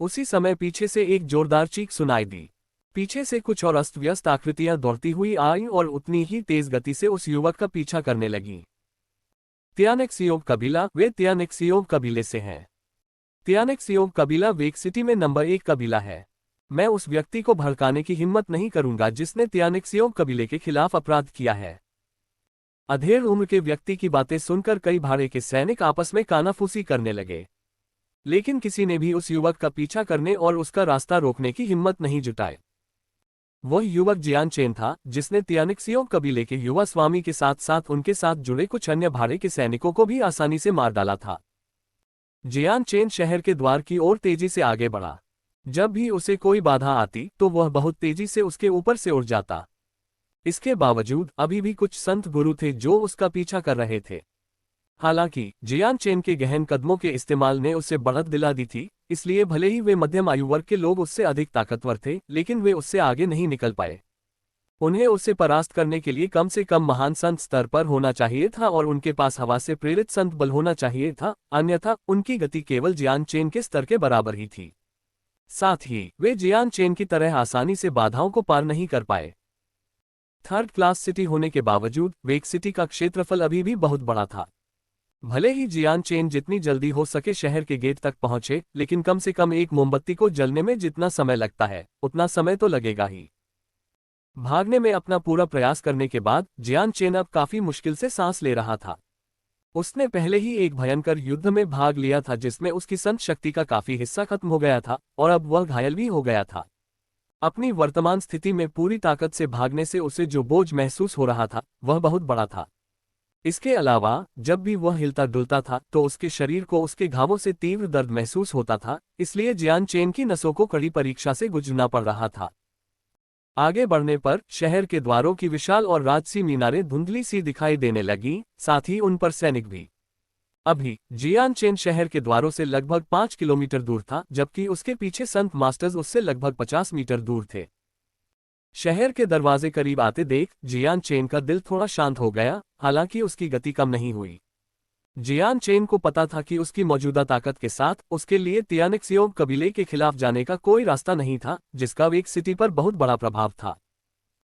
उसी समय पीछे से एक जोरदार चीख सुनाई दी। पीछे से कुछ और अस्त व्यस्त आकृतियां दौड़ती हुई आईं और उतनी ही तेज गति से उस युवक का पीछा करने लगीं। तियानिक्सियोव कबीला, वे तियानिक्सियोव कबीले से हैं। तियानिक्सियोव कबीला वेक सिटी में नंबर 1 कबीला है। मैं उस व्यक्ति को भड़काने की हिम्मत नहीं करूंगा जिसने तियानिक्सियोव कबीले के खिलाफ अपराध किया है। अधेड़ उम्र के व्यक्ति की बातें सुनकर कई भाड़े के सैनिक आपस में कानाफूसी करने लगे, लेकिन किसी ने भी उस युवक का पीछा करने और उसका रास्ता रोकने की हिम्मत नहीं जुटाई। वह युवक जियान चेन था जिसने तियानिक्सियोव कबीले के युवा स्वामी के साथ साथ उनके साथ जुड़े कुछ अन्य भाड़े के सैनिकों को भी आसानी से मार डाला था। जियान चेन शहर के द्वार की ओर तेजी से आगे बढ़ा। जब भी उसे कोई बाधा आती तो वह बहुत तेजी से उसके ऊपर से उड़ जाता। इसके बावजूद अभी भी कुछ संत गुरु थे जो उसका पीछा कर रहे थे। हालांकि जियान चेन के गहन कदमों के इस्तेमाल ने उसे बढ़त दिला दी थी, इसलिए भले ही वे मध्यम आयु वर्ग के लोग उससे अधिक ताकतवर थे, लेकिन वे उससे आगे नहीं निकल पाए। उन्हें उसे परास्त करने के लिए कम से कम महान संत स्तर पर होना चाहिए था और उनके पास हवा से प्रेरित संत बल होना चाहिए था, अन्यथा उनकी गति केवल जियान चेन के स्तर के बराबर ही थी। साथ ही वे जियान चेन की तरह आसानी से बाधाओं को पार नहीं कर पाए। थर्ड क्लास सिटी होने के बावजूद वेक सिटी का क्षेत्रफल अभी भी बहुत बड़ा था। भले ही जियान चेन जितनी जल्दी हो सके शहर के गेट तक पहुंचे, लेकिन कम से कम एक मोमबत्ती को जलने में जितना समय लगता है उतना समय तो लगेगा ही। भागने में अपना पूरा प्रयास करने के बाद जियान चेन अब काफी मुश्किल से सांस ले रहा था। उसने पहले ही एक भयंकर युद्ध में भाग लिया था जिसमें उसकी संत शक्ति का काफी हिस्सा खत्म हो गया था और अब वह घायल भी हो गया था। अपनी वर्तमान स्थिति में पूरी ताकत से भागने से उसे जो बोझ महसूस हो रहा था वह बहुत बड़ा था। इसके अलावा जब भी वह हिलता डुलता था तो उसके शरीर को उसके घावों से तीव्र दर्द महसूस होता था, इसलिए जियान चेन की नसों को कड़ी परीक्षा से गुजरना पड़ रहा था। आगे बढ़ने पर शहर के द्वारों की विशाल और राजसी मीनारें धुंधली सी दिखाई देने लगीं, साथ ही उन पर सैनिक भी। अभी जियान चेन शहर के द्वारों से लगभग 5 किलोमीटर दूर था, जबकि उसके पीछे संत मास्टर्स उससे लगभग 50 मीटर दूर थे। शहर के दरवाजे करीब आते देख जियान चेन का दिल थोड़ा शांत हो गया, हालांकि उसकी गति कम नहीं हुई। जियान चेन को पता था कि उसकी मौजूदा ताकत के साथ उसके लिए तियानिक्सियोव कबीले के खिलाफ जाने का कोई रास्ता नहीं था, जिसका वेक सिटी पर बहुत बड़ा प्रभाव था।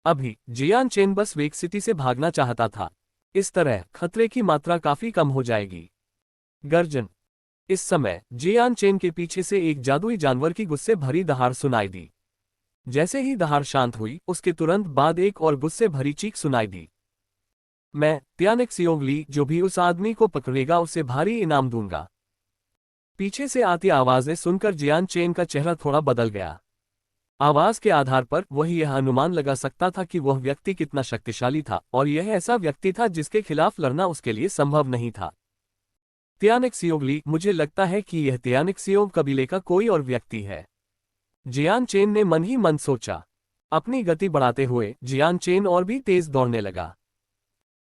अभी जियान चेन बस वेक सिटी से भागना चाहता था। इस तरह खतरे की मात्रा काफी कम हो जाएगी। गर्जन। इस समय जियान चेन के पीछे से एक जादुई जानवर की गुस्से भरी दहाड़ सुनाई दी। जैसे ही दहाड़ शांत हुई, उसके तुरंत बाद एक और गुस्से भरी चीख सुनाई दी। मैं तियानिक्सियोव ली, जो भी उस आदमी को पकड़ेगा उसे भारी इनाम दूंगा। पीछे से आती आवाजें सुनकर जियान चेन का चेहरा थोड़ा बदल गया। आवाज के आधार पर वह यह अनुमान लगा सकता था कि वह व्यक्ति कितना शक्तिशाली था, और यह ऐसा व्यक्ति था जिसके खिलाफ लड़ना उसके लिए संभव नहीं था। तियानिक्सियोव ली, मुझे लगता है कि यह तियानिक्सियोव कबीले का कोई और व्यक्ति है। जियान चेन ने मन ही मन सोचा। अपनी गति बढ़ाते हुए जियान चेन और भी तेज दौड़ने लगा।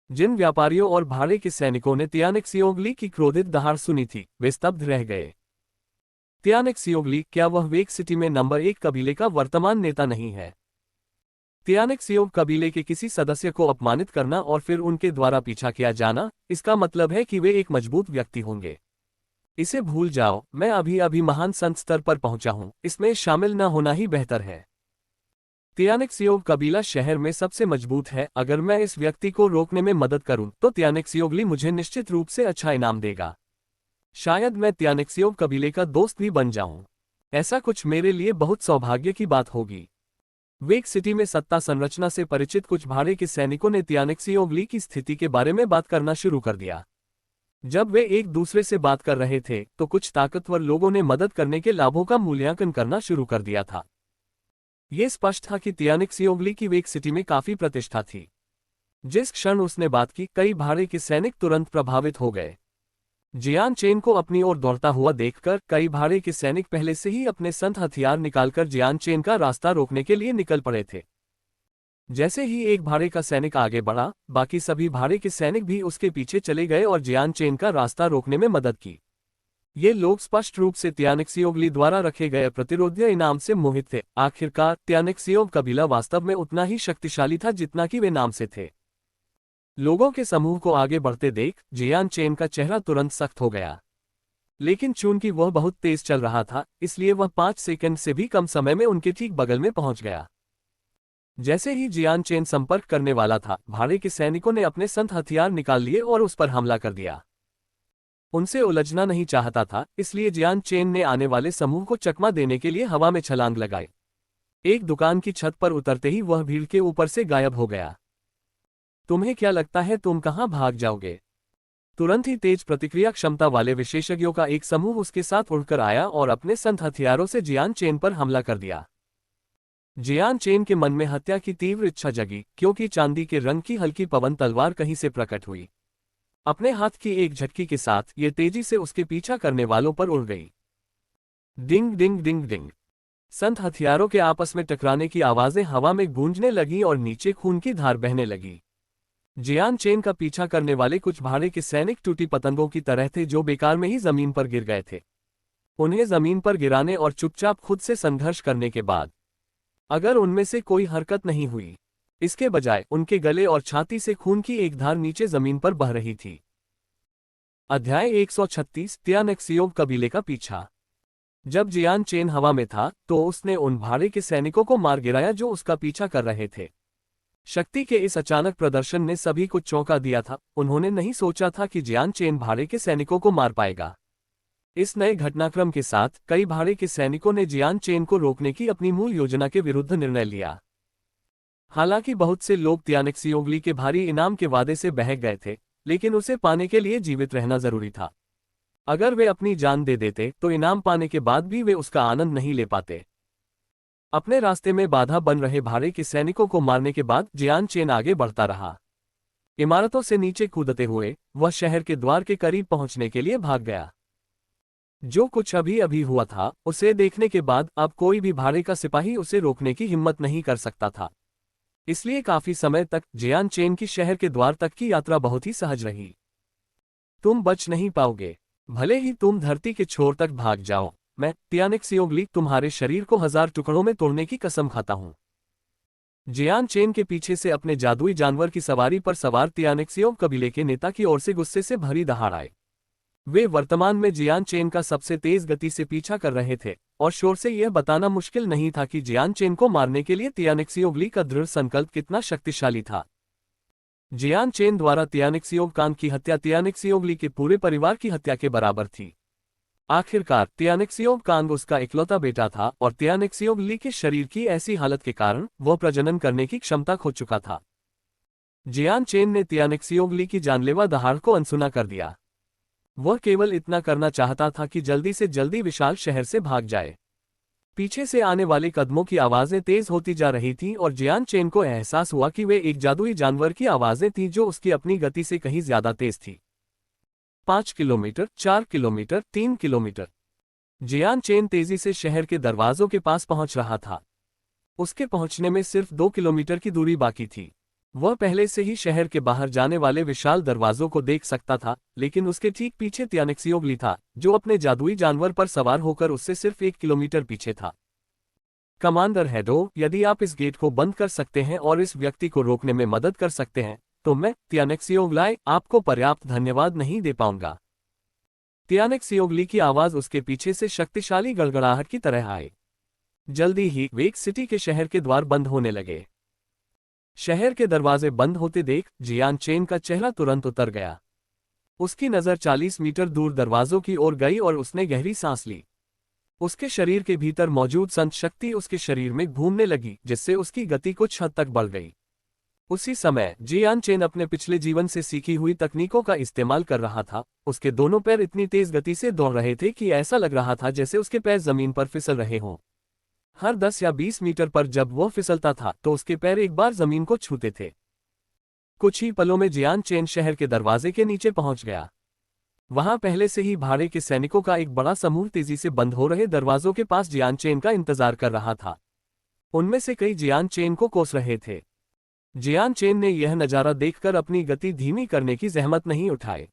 जिन व्यापारियों और भाड़े के सैनिकों ने तियानिक्सियोव ली की क्रोधित दहाड़ सुनी थी, वे स्तब्ध रह गए। तियानिक्सियोव ली, क्या वह वेक सिटी में नंबर 1 कबीले का वर्तमान नेता नहीं है? तियानिक्सियोव कबीले के किसी सदस्य को अपमानित करना और फिर उनके द्वारा पीछा किया जाना, इसका मतलब है कि वे एक मजबूत व्यक्ति होंगे। इसे भूल जाओ, मैं अभी अभी महान संत स्तर पर पहुंचा हूं, इसमें शामिल न होना ही बेहतर है। तियानेक्सियोव कबीला शहर में सबसे मजबूत है। अगर मैं इस व्यक्ति को रोकने में मदद करूं तो तियानेक्सियोवली मुझे निश्चित रूप से अच्छा इनाम देगा। शायद मैं तियानेक्सियोव कबीले का दोस्त भी बन जाऊं। ऐसा कुछ मेरे लिए बहुत सौभाग्य की बात होगी। वेक सिटी में सत्ता संरचना से परिचित कुछ भाड़े के सैनिकों ने तियानेक्सियोवली की स्थिति के बारे में बात करना शुरू कर दिया। जब वे एक दूसरे से बात कर रहे थे तो कुछ ताकतवर लोगों ने मदद करने के लाभों का मूल्यांकन करना शुरू कर दिया था। ये स्पष्ट था कि तियानेक्सियोवली की वेक सिटी में काफी प्रतिष्ठा थी। जिस क्षण उसने बात की, कई भाड़े के सैनिक तुरंत प्रभावित हो गए। जियान चेन को अपनी ओर दौड़ता हुआ देखकर कई भाड़े के सैनिक पहले से ही अपने संत हथियार निकालकर जियान चेन का रास्ता रोकने के लिए निकल पड़े थे। जैसे ही एक भाड़े का सैनिक आगे बढ़ा, बाकी सभी भाड़े के सैनिक भी उसके पीछे चले गए और जियान चेन का रास्ता रोकने में मदद की। ये लोग स्पष्ट रूप से तियानेक्सियोवली द्वारा रखे गए प्रतिरोधीय इनाम से मोहित थे। आखिरकार तियानेक्सियोव कबीला वास्तव में उतना ही शक्तिशाली था जितना कि वे नाम से थे। लोगों के समूह को आगे बढ़ते देख जियान चेन का चेहरा तुरंत सख्त हो गया। लेकिन चूंकि वह बहुत तेज चल रहा था, इसलिए वह 5 सेकंड से भी कम समय में उनके ठीक बगल में पहुंच गया। जैसे ही जियान चेन संपर्क करने वाला था, भाड़े के सैनिकों ने अपने संत हथियार निकाल लिए और उस पर हमला कर दिया। उनसे उलझना नहीं चाहता था, इसलिए जियान चेन ने आने वाले समूह को चकमा देने के लिए हवा में छलांग लगाई। एक दुकान की छत पर उतरते ही वह भीड़ के ऊपर से गायब हो गया। तुम्हें क्या लगता है तुम कहां भाग जाओगे? तुरंत ही तेज प्रतिक्रिया क्षमता वाले विशेषज्ञों का एक समूह उसके साथ उड़कर आया और अपने संत हथियारों से जियान चेन पर हमला कर दिया। जियान चेन के मन में हत्या की तीव्र इच्छा जगी, क्योंकि चांदी के रंग की हल्की पवन तलवार कहीं से प्रकट हुई। अपने हाथ की एक झटकी के साथ ये तेजी से उसके पीछा करने वालों पर उड़ गई। डिंग डिंग डिंग डिंग। संत हथियारों के आपस में टकराने की आवाजें हवा में गूंजने लगीं और नीचे खून की धार बहने लगी। जियान चेन का पीछा करने वाले कुछ भाड़े के सैनिक टूटी पतंगों की तरह थे जो बेकार में ही जमीन पर गिर गए थे। उन्हें जमीन पर गिराने और चुपचाप खुद से संघर्ष करने के बाद अगर उनमें से कोई हरकत नहीं हुई, इसके बजाय उनके गले और छाती से खून की एक धार नीचे जमीन पर बह रही थी। अध्याय 136 तियानेक्सियोव कबीले का पीछा। जब जियान चेन हवा में था तो उसने उन भाड़े के सैनिकों को मार गिराया जो उसका पीछा कर रहे थे। शक्ति के इस अचानक प्रदर्शन ने सभी को चौंका दिया था। उन्होंने नहीं सोचा था कि जियान चेन भाड़े के सैनिकों को मार पाएगा। इस नए घटनाक्रम के साथ कई भाड़े के सैनिकों ने जियान चेन को रोकने की अपनी मूल योजना के विरुद्ध निर्णय लिया। हालांकि बहुत से लोग तियानेक्सियोवली के भारी इनाम के वादे से बहक गए थे, लेकिन उसे पाने के लिए जीवित रहना जरूरी था। अगर वे अपनी जान दे देते तो इनाम पाने के बाद भी वे उसका आनंद नहीं ले पाते। अपने रास्ते में बाधा बन रहे भाड़े के सैनिकों को मारने के बाद जियान चेन आगे बढ़ता रहा। इमारतों से नीचे कूदते हुए वह शहर के द्वार के करीब पहुंचने के लिए भाग गया। जो कुछ अभी अभी हुआ था, उसे देखने के बाद अब कोई भी भाड़े का सिपाही उसे रोकने की हिम्मत नहीं कर सकता था। इसलिए काफी समय तक जियान चेन की शहर के द्वार तक की यात्रा बहुत ही सहज रही। तुम बच नहीं पाओगे, भले ही तुम धरती के छोर तक भाग जाओ। मैं तियानेक्सियोवली तुम्हारे शरीर को 1000 टुकड़ों में तोड़ने की कसम खाता हूं। जियान चेन के पीछे से अपने जादुई जानवर की सवारी पर सवार तियानेक्सियोव कबीले के नेता की ओर से गुस्से से भरी दहाड़ आए। वे वर्तमान में जियान चेन का सबसे तेज गति से पीछा कर रहे थे और शोर से यह बताना मुश्किल नहीं था कि जियान चेन को मारने के लिए तियानेक्सियोवली का दृढ़ संकल्प कितना शक्तिशाली था। जियान चेन द्वारा तियानेक्सियोव कांग की हत्या तियानेक्सियोवली के पूरे परिवार की हत्या के बराबर थी। आखिरकार तियानेक्सियोव कांग उसका इकलौता बेटा था और तियानेक्सियोवली के शरीर की ऐसी हालत के कारण वह प्रजनन करने की क्षमता खो चुका था। जियान चेन ने तियानेक्सियोवली की जानलेवा दहाड़ को अनसुना कर दिया। वह केवल इतना करना चाहता था कि जल्दी से जल्दी विशाल शहर से भाग जाए। पीछे से आने वाले कदमों की आवाजें तेज होती जा रही थीं और जियान चेन को एहसास हुआ कि वे एक जादुई जानवर की आवाजें थीं जो उसकी अपनी गति से कहीं ज्यादा तेज थी। 5 किलोमीटर, 4 किलोमीटर, 3 किलोमीटर। जियान चेन तेजी से शहर के दरवाजों के पास पहुंच रहा था। उसके पहुंचने में सिर्फ 2 किलोमीटर की दूरी बाकी थी। वह पहले से ही शहर के बाहर जाने वाले विशाल दरवाजों को देख सकता था, लेकिन उसके ठीक पीछे तियानेक्सियोवली था, जो अपने जादुई जानवर पर सवार होकर उससे सिर्फ 1 किलोमीटर पीछे था। कमांडर हेडो, यदि आप इस गेट को बंद कर सकते हैं और इस व्यक्ति को रोकने में मदद कर सकते हैं, तो मैं तियानेक्सियोवली आपको पर्याप्त धन्यवाद नहीं दे पाऊंगा। तियानेक्सियोवली की आवाज उसके पीछे से शक्तिशाली गड़गड़ाहट की तरह आई। जल्दी ही वेक सिटी के शहर के द्वार बंद होने लगे। शहर के दरवाजे बंद होते देख जियान चेन का चेहरा तुरंत उतर गया। उसकी नज़र 40 मीटर दूर दरवाजों की ओर गई और उसने गहरी सांस ली। उसके शरीर के भीतर मौजूद संत शक्ति उसके शरीर में घूमने लगी, जिससे उसकी गति कुछ हद तक बढ़ गई। उसी समय जियान चेन अपने पिछले जीवन से सीखी हुई तकनीकों का इस्तेमाल कर रहा था। उसके दोनों पैर इतनी तेज गति से दौड़ रहे थे कि ऐसा लग रहा था जैसे उसके पैर जमीन पर फिसल रहे हों। हर 10 या 20 मीटर पर जब वह फिसलता था तो उसके पैर एक बार जमीन को छूते थे। कुछ ही पलों में जियान चेन शहर के दरवाजे के नीचे पहुंच गया। वहां पहले से ही भाड़े के सैनिकों का एक बड़ा समूह तेजी से बंद हो रहे दरवाजों के पास जियान चेन का इंतजार कर रहा था। उनमें से कई जियान चेन को कोस रहे थे। जियान चेन ने यह नजारा देखकर अपनी गति धीमी करने की जहमत नहीं उठाई।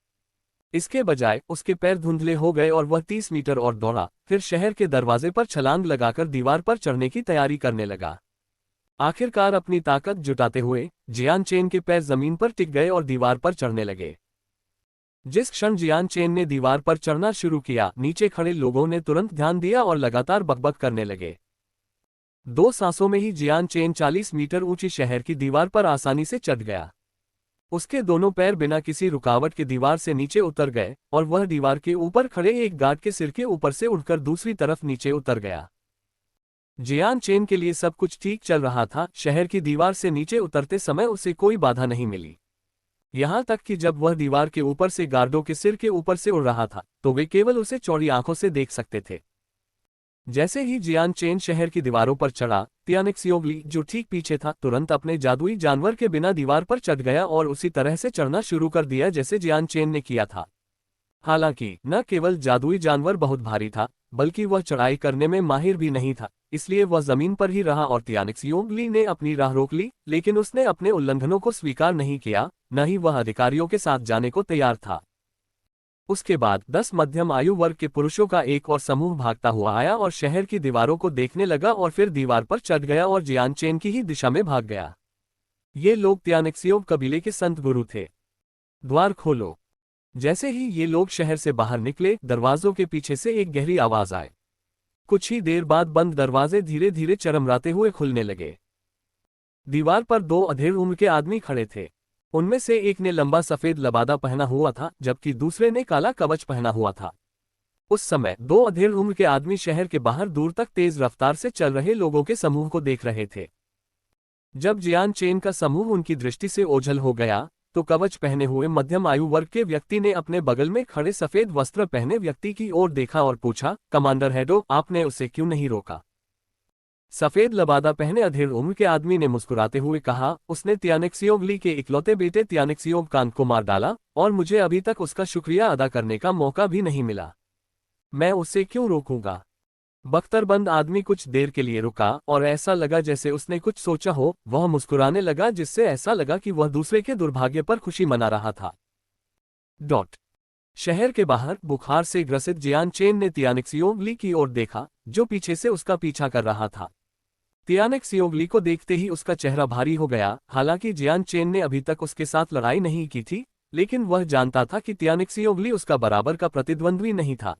इसके बजाय उसके पैर धुंधले हो गए और वह 30 मीटर और दौड़ा, फिर शहर के दरवाजे पर छलांग लगाकर दीवार पर चढ़ने की तैयारी करने लगा। आखिरकार अपनी ताकत जुटाते हुए जियान चेन के पैर जमीन पर टिक गए और दीवार पर चढ़ने लगे। जिस क्षण जियान चेन ने दीवार पर चढ़ना शुरू किया, नीचे खड़े लोगों ने तुरंत ध्यान दिया और लगातार बकबक करने लगे। 2 सांसों में ही जियान चेन 40 मीटर ऊंची शहर की दीवार पर आसानी से चढ़ गया। उसके दोनों पैर बिना किसी रुकावट के दीवार से नीचे उतर गए और वह दीवार के ऊपर खड़े एक गार्ड के सिर के ऊपर से उड़कर दूसरी तरफ नीचे उतर गया। जियान चेन के लिए सब कुछ ठीक चल रहा था। शहर की दीवार से नीचे उतरते समय उसे कोई बाधा नहीं मिली। यहां तक कि जब वह दीवार के ऊपर से गार्डों के सिर के ऊपर से उड़ रहा था तो वे केवल उसे चौड़ी आंखों से देख सकते थे। जैसे ही जियान चेन शहर की दीवारों पर चढ़ा, तियानेक्सियोगली जो ठीक पीछे था तुरंत अपने जादुई जानवर के बिना दीवार पर चढ़ गया और उसी तरह से चढ़ना शुरू कर दिया जैसे जियान चेन ने किया था। हालांकि न केवल जादुई जानवर बहुत भारी था, बल्कि वह चढ़ाई करने में माहिर भी नहीं था, इसलिए वह जमीन पर ही रहा और तियानेक्सियोगली ने अपनी राह रोक ली। लेकिन उसने अपने उल्लंघनों को स्वीकार नहीं किया, न ही वह अधिकारियों के साथ जाने को तैयार था। उसके बाद 10 मध्यम आयु वर्ग के पुरुषों का एक और समूह भागता हुआ आया और शहर की दीवारों को देखने लगा और फिर दीवार पर चढ़ गया और जियान चेन की ही दिशा में भाग गया। ये लोग तियानेक्सियोग कबीले के संत गुरु थे। द्वार खोलो। जैसे ही ये लोग शहर से बाहर निकले, दरवाजों के पीछे से एक गहरी आवाज आई। कुछ ही देर बाद बंद दरवाजे धीरे धीरे चरमराते हुए खुलने लगे। दीवार पर 2 अधेड़ उम्र के आदमी खड़े थे। उनमें से एक ने लंबा सफेद लबादा पहना हुआ था, जबकि दूसरे ने काला कवच पहना हुआ था। उस समय 2 अधेड़ उम्र के आदमी शहर के बाहर दूर तक तेज रफ्तार से चल रहे लोगों के समूह को देख रहे थे। जब जियान चेन का समूह उनकी दृष्टि से ओझल हो गया तो कवच पहने हुए मध्यम आयु वर्ग के व्यक्ति ने अपने बगल में खड़े सफेद वस्त्र पहने व्यक्ति की ओर देखा और पूछा, कमांडर हेडो, आपने उसे क्यों नहीं रोका? सफेद लबादा पहने अधेड़ उम्र के आदमी ने मुस्कुराते हुए कहा, उसने तियानेक्सियोगली के इकलौते बेटे तियानेक्सियोग कान को मार डाला और मुझे अभी तक उसका शुक्रिया अदा करने का मौका भी नहीं मिला। मैं उसे क्यों रोकूंगा? बख्तरबंद आदमी कुछ देर के लिए रुका और ऐसा लगा जैसे उसने कुछ सोचा हो। वह मुस्कुराने लगा, जिससे ऐसा लगा कि वह दूसरे के दुर्भाग्य पर खुशी मना रहा था। शहर के बाहर बुखार से ग्रसित जियान चेन ने तियानेक्सियोगली की ओर देखा, जो पीछे से उसका पीछा कर रहा था। तियानेक्सियोगली को देखते ही उसका चेहरा भारी हो गया। हालांकि जियान चेन ने अभी तक उसके साथ लड़ाई नहीं की थी, लेकिन वह जानता था कि तियानेक्सियोगली उसका बराबर का प्रतिद्वंद्वी नहीं था।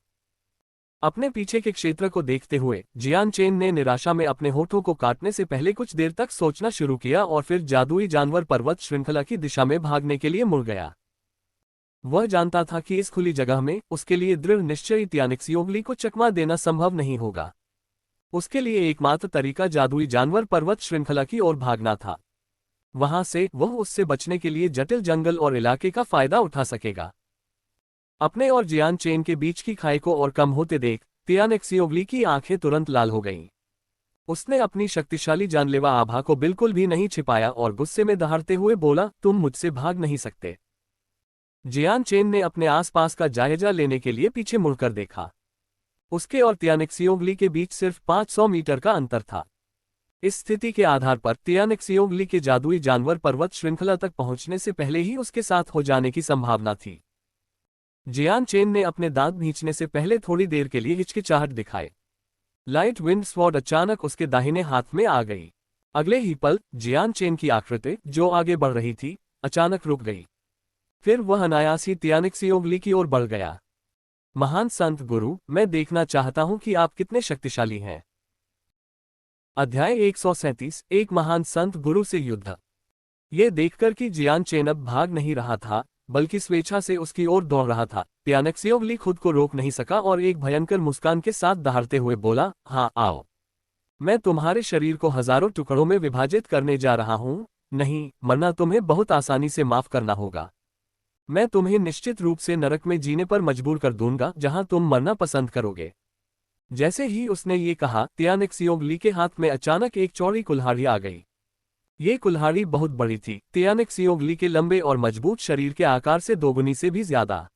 अपने पीछे के क्षेत्र को देखते हुए जियान चेन ने निराशा में अपने होठों को काटने से पहले कुछ देर तक सोचना शुरू किया और फिर जादुई जानवर पर्वत श्रृंखला की दिशा में भागने के लिए मुड़ गया। वह जानता था कि इस खुली जगह में उसके लिए दृढ़ निश्चयी तियानेक्सियोगली को चकमा देना संभव नहीं होगा। उसके लिए एकमात्र तरीका जादुई जानवर पर्वत श्रृंखला की ओर भागना था। वहां से वह उससे बचने के लिए जटिल जंगल और इलाके का फायदा उठा सकेगा। अपने और जियान चेन के बीच की खाई को और कम होते देख तियानेक्सियोगली की आंखें तुरंत लाल हो गईं। उसने अपनी शक्तिशाली जानलेवा आभा को बिल्कुल भी नहीं छिपाया और गुस्से में दहाड़ते हुए बोला, तुम मुझसे भाग नहीं सकते। जियान चेन ने अपने आसपास का जायजा लेने के लिए पीछे मुड़कर देखा। उसके और तियानेक्सियोगली के बीच सिर्फ 500 मीटर का अंतर था। इस स्थिति के आधार पर तियानेक्सियोगली के जादुई जानवर पर्वत श्रृंखला तक पहुंचने से पहले ही उसके साथ हो जाने की संभावना थी। जियान चेन ने अपने दांत भींचने से पहले थोड़ी देर के लिए हिचकिचाहट दिखाए। लाइट विंड स्वॉर्ड अचानक उसके दाहिने हाथ में आ गई। अगले ही पल जियान चेन की आकृति, जो आगे बढ़ रही थी, अचानक रुक गई। फिर वह अनायास ही तियानेक्सियोगली की ओर बढ़ गया। महान संत गुरु, मैं देखना चाहता हूं कि आप कितने शक्तिशाली हैं। अध्याय 137 एक महान संत गुरु से युद्ध। ये देखकर कि जियान चेन अब भाग नहीं रहा था बल्कि स्वेच्छा से उसकी ओर दौड़ रहा था, त्यानेक्सियोगली खुद को रोक नहीं सका और एक भयंकर मुस्कान के साथ दहाड़ते हुए बोला, हाँ आओ। मैं तुम्हारे शरीर को हजारों टुकड़ों में विभाजित करने जा रहा हूँ। नहीं, मरना तुम्हें बहुत आसानी से माफ करना होगा। मैं तुम्हें निश्चित रूप से नरक में जीने पर मजबूर कर दूंगा जहां तुम मरना पसंद करोगे। जैसे ही उसने ये कहा, त्यानेक्सियोगली के हाथ में अचानक एक चौड़ी कुल्हाड़ी आ गई। ये कुल्हाड़ी बहुत बड़ी थी, त्यानेक्सियोगली के लंबे और मजबूत शरीर के आकार से दोगुनी से भी ज्यादा।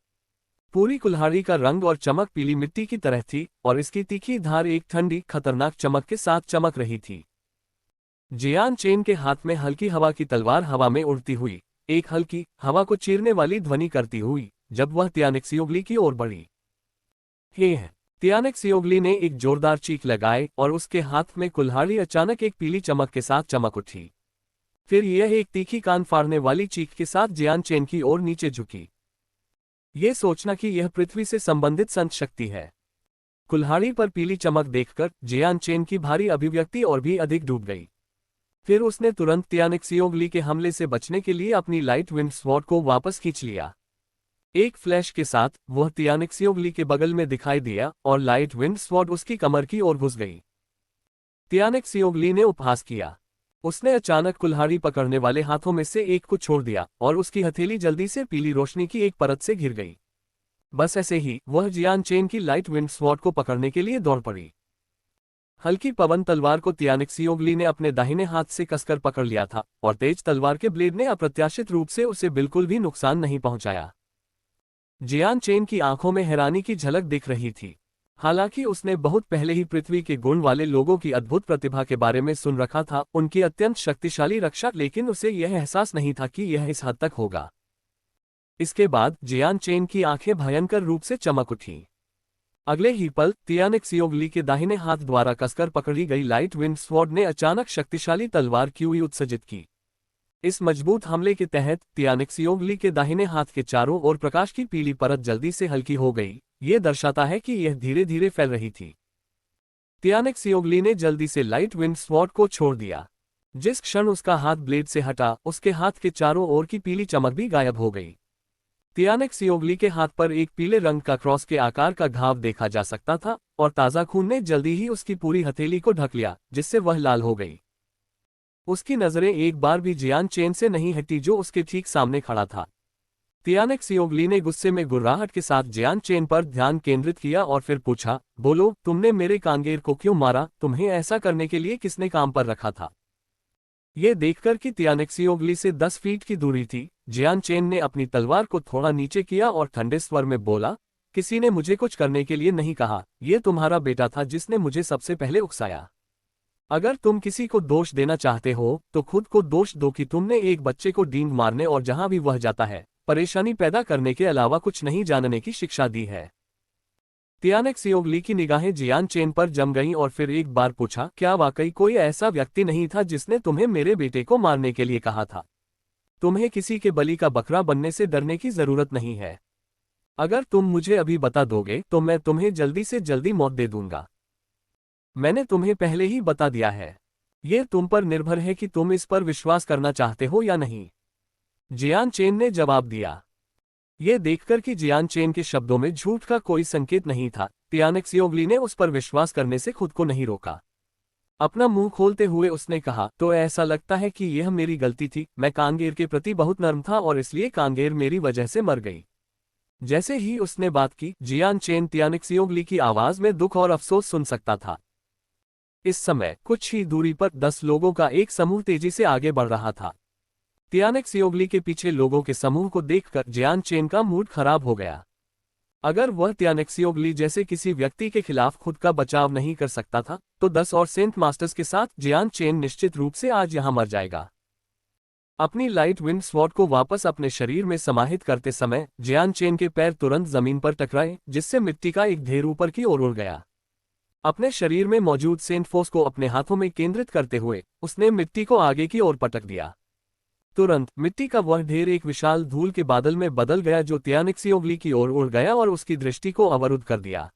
पूरी कुल्हाड़ी का रंग और चमक पीली मिट्टी की तरह थी और इसकी तीखी धार एक ठंडी खतरनाक चमक के साथ चमक रही थी। जियान चेन के हाथ में हल्की हवा की तलवार हवा में उड़ती हुई, एक हल्की हवा को चीरने वाली ध्वनि करती हुई जब वह त्यानेक्सियोगली की ओर बढ़ी। हे! त्यानेक्सियोगली ने एक जोरदार चीख लगाई और उसके हाथ में कुल्हाड़ी अचानक एक पीली चमक के साथ चमक उठी। फिर यह एक तीखी कान फाड़ने वाली चीख के साथ जियान चेन की ओर नीचे झुकी। ये सोचना कि यह पृथ्वी से संबंधित संत शक्ति है। कुल्हाड़ी पर पीली चमक देखकर जियान चेन की भारी अभिव्यक्ति और भी अधिक डूब गई। फिर उसने तुरंत त्यानेक्सियोगली के हमले से बचने के लिए अपनी लाइट विंड स्वॉर्ड को वापस खींच लिया। एक फ्लैश के साथ वह त्यानेक्सियोगली के बगल में दिखाई दिया और लाइट विंड स्वॉर्ड उसकी कमर की ओर घुस गई। त्यानेक्सियोगली ने उपहास किया। उसने अचानक कुल्हाड़ी पकड़ने वाले हाथों में से एक को छोड़ दिया और उसकी हथेली जल्दी से पीली रोशनी की एक परत से घिर गई। बस ऐसे ही वह जियान चेन की लाइट विंड स्वॉर्ड को पकड़ने के लिए दौड़ पड़ी। हल्की पवन तलवार को त्यानेक्सियोगली ने अपने दाहिने हाथ से कसकर पकड़ लिया था और तेज तलवार के ब्लेड ने अप्रत्याशित रूप से उसे बिल्कुल भी नुकसान नहीं पहुंचाया। जियान चेन की आंखों में हैरानी की झलक दिख रही थी। हालांकि उसने बहुत पहले ही पृथ्वी के गुण वाले लोगों की अद्भुत प्रतिभा के बारे में सुन रखा था, उनकी अत्यंत शक्तिशाली रक्षा, लेकिन उसे यह एहसास नहीं था कि यह इस हद तक होगा। इसके बाद जियान चेन की आंखें भयंकर रूप से चमक उठीं। अगले ही पल त्यानेक्सियोगली के दाहिने हाथ द्वारा कसकर पकड़ी गई लाइट विंड स्वॉर्ड ने अचानक शक्तिशाली तलवार की हुई उत्सर्जित की। इस मजबूत हमले के तहत त्यानेक्सियोगली के दाहिने हाथ के चारों ओर प्रकाश की पीली परत जल्दी से हल्की हो गई। ये दर्शाता है कि यह धीरे धीरे फैल रही थी। त्यानेक्सियोगली ने जल्दी से लाइट विंड स्वॉर्ड को छोड़ दिया। जिस क्षण उसका हाथ ब्लेड से हटा, उसके हाथ के चारों ओर की पीली चमक भी गायब हो गई। त्यानेक्सियोगली के हाथ पर एक पीले रंग का क्रॉस के आकार का घाव देखा जा सकता था और ताज़ा खून ने जल्दी ही उसकी पूरी हथेली को ढक लिया, जिससे वह लाल हो गई। उसकी नजरें एक बार भी जियान चेन से नहीं हटी जो उसके ठीक सामने खड़ा था। त्यानेक्सियोगली ने गुस्से में गुर्राहट के साथ जियान चेन पर ध्यान केंद्रित किया और फिर पूछा, बोलो, तुमने मेरे कांगेर को क्यों मारा? तुम्हें ऐसा करने के लिए किसने काम पर रखा था? ये देखकर कि त्यानेक्सियोगली से 10 फीट की दूरी थी, जियान चेन ने अपनी तलवार को थोड़ा नीचे किया और ठंडे स्वर में बोला, किसी ने मुझे कुछ करने के लिए नहीं कहा। यह तुम्हारा बेटा था जिसने मुझे सबसे पहले उकसाया। अगर तुम किसी को दोष देना चाहते हो तो खुद को दोष दो कि तुमने एक बच्चे को डींग मारने और जहां भी वह जाता है परेशानी पैदा करने के अलावा कुछ नहीं जानने की शिक्षा दी है। त्यानेक्सियोगली की निगाहें जियान चेन पर जम गईं और फिर एक बार पूछा, क्या वाकई कोई ऐसा व्यक्ति नहीं था जिसने तुम्हें मेरे बेटे को मारने के लिए कहा था? तुम्हें किसी के बलि का बकरा बनने से डरने की जरूरत नहीं है। अगर तुम मुझे अभी बता दोगे तो मैं तुम्हें जल्दी से जल्दी मौत दे दूंगा। मैंने तुम्हें पहले ही बता दिया है। यह तुम पर निर्भर है कि तुम इस पर विश्वास करना चाहते हो या नहीं। जियान चेन ने जवाब दिया। यह देखकर कि जियान चेन के शब्दों में झूठ का कोई संकेत नहीं था, त्यानेक्सियोगली ने उस पर विश्वास करने से खुद को नहीं रोका। अपना मुंह खोलते हुए उसने कहा, तो ऐसा लगता है कि यह मेरी गलती थी। मैं कांगेर के प्रति बहुत नर्म था और इसलिए कांगेर मेरी वजह से मर गई। जैसे ही उसने बात की, जियान चेन त्यानेक्सियोगली की आवाज में दुख और अफसोस सुन सकता था। इस समय कुछ ही दूरी पर 10 लोगों का एक समूह तेजी से आगे बढ़ रहा था। त्यानेक्सियोगली के पीछे लोगों के समूह को देखकर जियान चेन का मूड खराब हो गया। अगर वह त्यानेक्सियोगली जैसे किसी व्यक्ति के खिलाफ खुद का बचाव नहीं कर सकता था तो 10 और सेंट मास्टर्स के साथ जियान चेन निश्चित रूप से आज यहां मर जाएगा। अपनी लाइट विंड स्वॉर्ड को वापस अपने शरीर में समाहित करते समय जियान चेन के पैर तुरंत जमीन पर टकराए, जिससे मिट्टी का एक ढेर ऊपर की ओर उड़ गया। अपने शरीर में मौजूद सेंट फोर्स को अपने हाथों में केंद्रित करते हुए उसने मिट्टी को आगे की ओर पटक दिया। तुरंत मिट्टी का वह ढेर एक विशाल धूल के बादल में बदल गया जो त्यानेक्सियोगली की ओर उड़ गया और उसकी दृष्टि को अवरुद्ध कर दिया।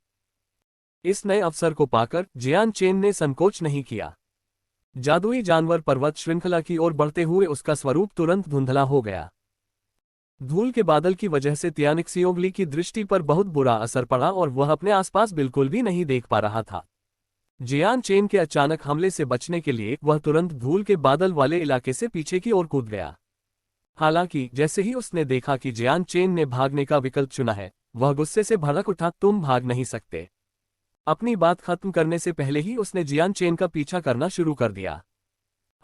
इस नए अवसर को पाकर जियान चेन ने संकोच नहीं किया। जादुई जानवर पर्वत श्रृंखला की ओर बढ़ते हुए उसका स्वरूप तुरंत धुंधला हो गया। धूल के बादल की वजह से तियानिक्सियोगली की दृष्टि पर बहुत बुरा असर पड़ा और वह अपने आसपास बिल्कुल भी नहीं देख पा रहा था। जियान चेन के अचानक हमले से बचने के लिए वह तुरंत धूल के बादल वाले इलाके से पीछे की ओर कूद गया। हालांकि जैसे ही उसने देखा कि जियान चेन ने भागने का विकल्प चुना है, वह गुस्से से भड़क उठा, तुम भाग नहीं सकते। अपनी बात खत्म करने से पहले ही उसने जियान चेन का पीछा करना शुरू कर दिया।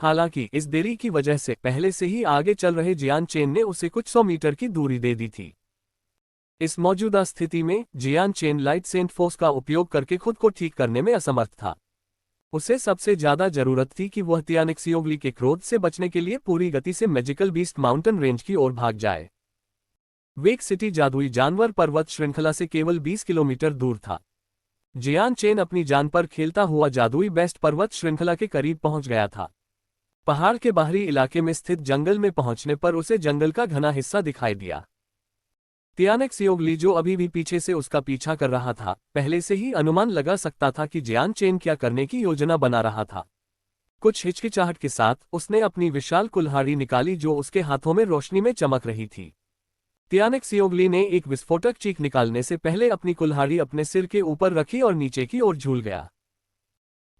हालांकि इस देरी की वजह से पहले से ही आगे चल रहे जियान चेन ने उसे कुछ 100 मीटर की दूरी दे दी थी। इस मौजूदा स्थिति में जियान चेन लाइट सेंट फोर्स का उपयोग करके खुद को ठीक करने में असमर्थ था। उसे सबसे ज्यादा जरूरत थी कि वह तियानिक्सियोगली के क्रोध से बचने के लिए पूरी गति से मैजिकल बीस्ट माउंटेन रेंज की ओर भाग जाए। वेक सिटी जादुई जानवर पर्वत श्रृंखला से केवल 20 किलोमीटर दूर था। जियान चेन अपनी जान पर खेलता हुआ जादुई बेस्ट पर्वत श्रृंखला के करीब पहुंच गया था। पहाड़ के बाहरी इलाके में स्थित जंगल में पहुंचने पर उसे जंगल का घना हिस्सा दिखाई दिया। तियानिक्सियोगली, जो अभी भी पीछे से उसका पीछा कर रहा था, पहले से ही अनुमान लगा सकता था कि जियान चेन क्या करने की योजना बना रहा था। कुछ हिचकिचाहट के साथ उसने अपनी विशाल कुल्हाड़ी निकाली जो उसके हाथों में रोशनी में चमक रही थी। तियानिक्सियोगली ने एक विस्फोटक चीख निकालने से पहले अपनी कुल्हाड़ी अपने सिर के ऊपर रखी और नीचे की ओर झूल गया।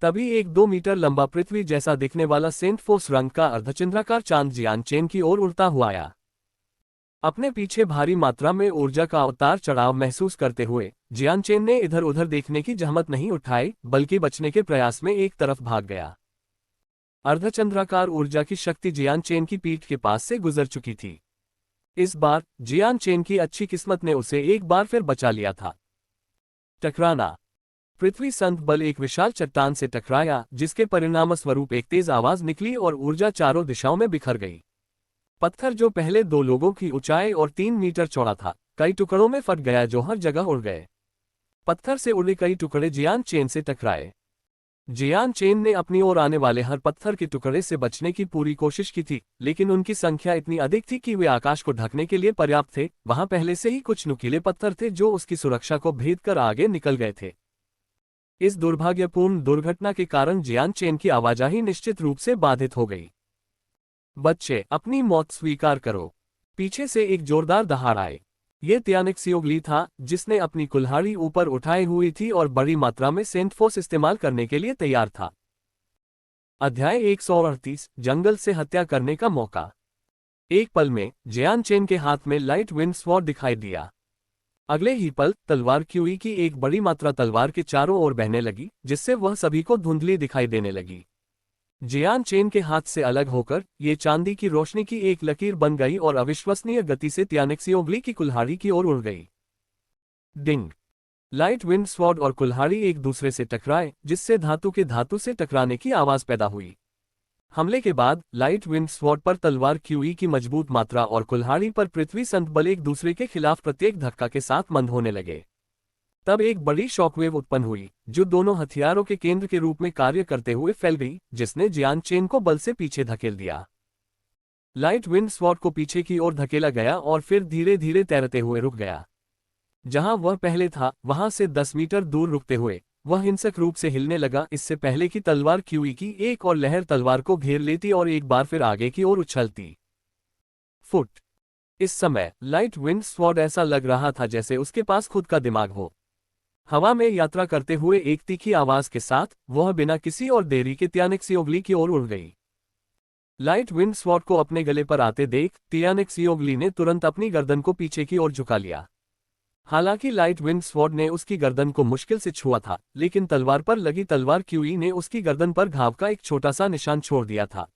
तभी एक 2 मीटर लंबा पृथ्वी जैसा दिखने वाला सेंट फोर्स रंग का अर्धचंद्राकार चांद जियान चेन की ओर उड़ता हुआ आया। अपने पीछे भारी मात्रा में ऊर्जा का उतार चढ़ाव महसूस करते हुए जियान चेन ने इधर उधर देखने की जहमत नहीं उठाई, बल्कि बचने के प्रयास में एक तरफ भाग गया। अर्धचंद्राकार ऊर्जा की शक्ति जियान चेन की पीठ के पास से गुजर चुकी थी। इस बार जियान चेन की अच्छी किस्मत ने उसे एक बार फिर बचा लिया था। टकराना। पृथ्वी संत बल एक विशाल चट्टान से टकराया, जिसके परिणामस्वरूप एक तेज आवाज निकली और ऊर्जा चारों दिशाओं में बिखर गई। पत्थर, जो पहले 2 लोगों की ऊंचाई और 3 मीटर चौड़ा था, कई टुकड़ों में फट गया जो हर जगह उड़ गए। पत्थर से उड़े कई टुकड़े जियान चेन से टकराए। जियान चेन ने अपनी ओर आने वाले हर पत्थर के टुकड़े से बचने की पूरी कोशिश की थी, लेकिन उनकी संख्या इतनी अधिक थी कि वे आकाश को ढकने के लिए पर्याप्त थे। वहां पहले से ही कुछ नुकीले पत्थर थे जो उसकी सुरक्षा को भेद कर आगे निकल गए थे। इस दुर्भाग्यपूर्ण दुर्घटना के कारण जियान चेन की आवाजाही निश्चित रूप से बाधित हो गई। बच्चे, अपनी मौत स्वीकार करो। पीछे से एक जोरदार दहाड़ आए। ये तियानिक्सियोगली था, जिसने अपनी कुल्हाड़ी ऊपर उठाई हुई थी और बड़ी मात्रा में सेंट फोर्स इस्तेमाल करने के लिए तैयार था। अध्याय 138, जंगल से हत्या करने का मौका। एक पल में जियान चेन के हाथ में लाइट विंड स्वॉर्ड दिखाई दिया। अगले ही पल तलवार क्यूई की एक बड़ी मात्रा तलवार के चारों ओर बहने लगी, जिससे वह सभी को धुंधली दिखाई देने लगी। जियान चेन के हाथ से अलग होकर ये चांदी की रोशनी की एक लकीर बन गई और अविश्वसनीय गति से तियानिक्सियोगली की कुल्हाड़ी की ओर उड़ गई। डिंग। लाइट विंड स्वॉर्ड और कुल्हाड़ी एक दूसरे से टकराए, जिससे धातु के धातु से टकराने की आवाज पैदा हुई। हमले के बाद लाइट विंड स्वॉर्ड पर तलवार क्यूई की मजबूत मात्रा और कुल्हाड़ी पर पृथ्वी संत बल एक दूसरे के खिलाफ प्रत्येक धक्का के साथ मंद होने लगे। तब एक बड़ी शॉकवेव उत्पन्न हुई, जो दोनों हथियारों के केंद्र के रूप में कार्य करते हुए फैल गई, जिसने जियान चेन को बल से पीछे धकेल दिया। लाइट विंड स्वॉर्ड को पीछे की ओर धकेला गया और फिर धीरे धीरे तैरते हुए रुक गया। जहां वह पहले था, वहां से 10 मीटर दूर रुकते हुए वह हिंसक रूप से हिलने लगा, इससे पहले कि तलवार क्यूई की एक और लहर तलवार को घेर लेती और एक बार फिर आगे की ओर उछलती। फुट। इस समय लाइट विंड स्वॉर्ड ऐसा लग रहा था जैसे उसके पास खुद का दिमाग हो। हवा में यात्रा करते हुए एक तीखी आवाज के साथ वह बिना किसी और देरी के तियानिक्सियोगली की ओर उड़ गई। लाइट विंड स्वॉर्ड को अपने गले पर आते देख तियानिक्सियोगली ने तुरंत अपनी गर्दन को पीछे की ओर झुका लिया। हालांकि लाइट विंड स्वॉर्ड ने उसकी गर्दन को मुश्किल से छुआ था, लेकिन तलवार पर लगी तलवार क्यूई ने उसकी गर्दन पर घाव का एक छोटा सा निशान छोड़ दिया था।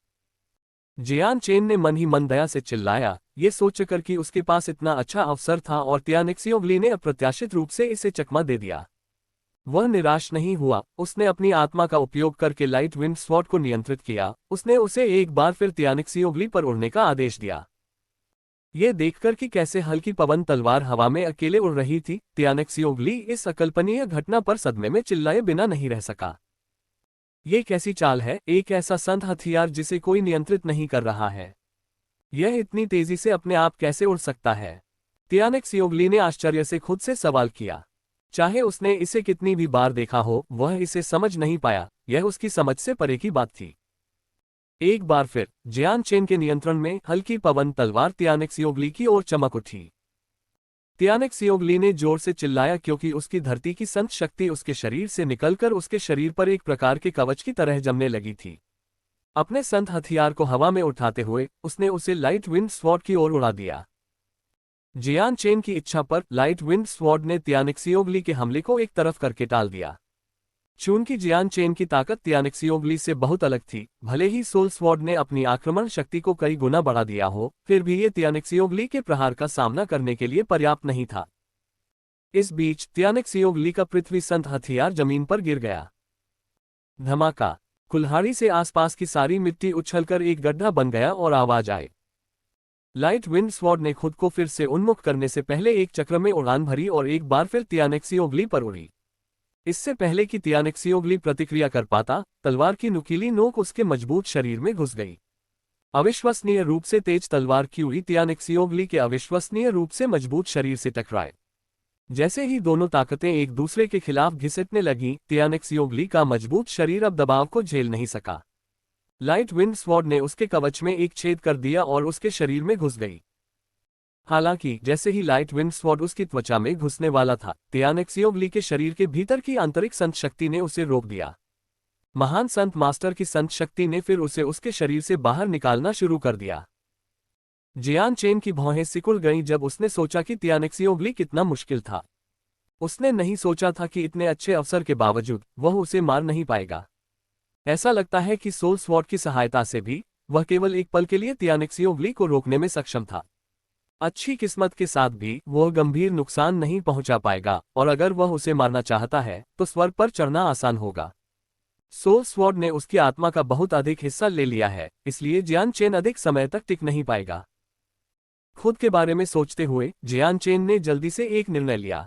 जियान चेन ने मन ही मन दया से चिल्लाया, ये सोचकर कि उसके पास इतना अच्छा अवसर था और तियानिक्सियोगली ने अप्रत्याशित रूप से इसे चकमा दे दिया। वह निराश नहीं हुआ, उसने अपनी आत्मा का उपयोग करके लाइट विंड स्वॉर्ड को नियंत्रित किया। उसने उसे एक बार फिर तियानिक्सियोगली पर उड़ने का आदेश दिया। ये देखकर कि कैसे हल्की पवन तलवार हवा में अकेले उड़ रही थी, तियानिक्सियोगली इस अकल्पनीय घटना पर सदमे में चिल्लाए बिना नहीं रह सका। ये कैसी चाल है, एक ऐसा संत हथियार जिसे कोई नियंत्रित नहीं कर रहा है। यह इतनी तेजी से अपने आप कैसे उड़ सकता है? तियानिक्सियोगली ने आश्चर्य से खुद से सवाल किया। चाहे उसने इसे कितनी भी बार देखा हो, वह इसे समझ नहीं पाया। यह उसकी समझ से परे की बात थी। एक बार फिर जियान चेन के नियंत्रण में हल्की पवन तलवार तियानेक्सियोगली की ओर चमक उठी। तियानेक्सियोगली ने जोर से चिल्लाया क्योंकि उसकी धरती की संत शक्ति उसके शरीर से निकलकर उसके शरीर पर एक प्रकार के कवच की तरह जमने लगी थी। अपने संत हथियार को हवा में उठाते हुए उसने उसे लाइट विंड स्वॉर्ड की ओर उड़ा दिया। जियान चेन की इच्छा पर लाइट विंड स्वॉर्ड ने तियानेक्सियोगली के हमले को एक तरफ करके टाल दिया। चूंकि जियान चेन की ताकत तियानेक्सियोगली से बहुत अलग थी, भले ही सोल स्वॉर्ड ने अपनी आक्रमण शक्ति को कई गुना बढ़ा दिया हो, फिर भी ये तियानेक्सियोगली के प्रहार का सामना करने के लिए पर्याप्त नहीं था। इस बीच तियानेक्सियोगली का पृथ्वी संत हथियार जमीन पर गिर गया। धमाका! कुल्हाड़ी से आसपास की सारी मिट्टी उछलकर एक गड्ढा बन गया और आवाज आई। लाइट विंड स्वॉर्ड ने खुद को फिर से उन्मुख करने से पहले एक चक्र में उड़ान भरी और एक बार फिर तियानेक्सियोगली पर उड़ी। इससे पहले कि तियानेक्सियोगली प्रतिक्रिया कर पाता, तलवार की नुकीली नोक उसके मजबूत शरीर में घुस गई। अविश्वसनीय रूप से तेज तलवार की उड़ी तियानेक्सियोगली के अविश्वसनीय रूप से मजबूत शरीर से टकराए। जैसे ही दोनों ताकतें एक दूसरे के खिलाफ घिसटने लगीं, तियानेक्सियोगली का मजबूत शरीर अब दबाव को झेल नहीं सका। लाइट विंड स्वॉर्ड ने उसके कवच में एक छेद कर दिया और उसके शरीर में घुस गई। हालांकि जैसे ही लाइट विंड स्वॉर्ड उसकी त्वचा में घुसने वाला था, तियानेक्सियोगली के शरीर के भीतर की आंतरिक संत शक्ति ने उसे रोक दिया। महान संत मास्टर की संत शक्ति ने फिर उसे उसके शरीर से बाहर निकालना शुरू कर दिया। जियान चेन की भौहें सिकुड़ गईं जब उसने सोचा कि तियानेक्सियोगली कितना मुश्किल था। उसने नहीं सोचा था कि इतने अच्छे अवसर के बावजूद वह उसे मार नहीं पाएगा। ऐसा लगता है कि सोल स्वॉर्ड की सहायता से भी वह केवल एक पल के लिए तियानेक्सियोगली को रोकने में सक्षम था। अच्छी किस्मत के साथ भी वह गंभीर नुकसान नहीं पहुंचा पाएगा, और अगर वह उसे मारना चाहता है तो स्वर्ग पर चढ़ना आसान होगा। सोल स्वॉर्ड ने उसकी आत्मा का बहुत अधिक हिस्सा ले लिया है, इसलिए जियान चेन अधिक समय तक टिक नहीं पाएगा। खुद के बारे में सोचते हुए जियान चेन ने जल्दी से एक निर्णय लिया।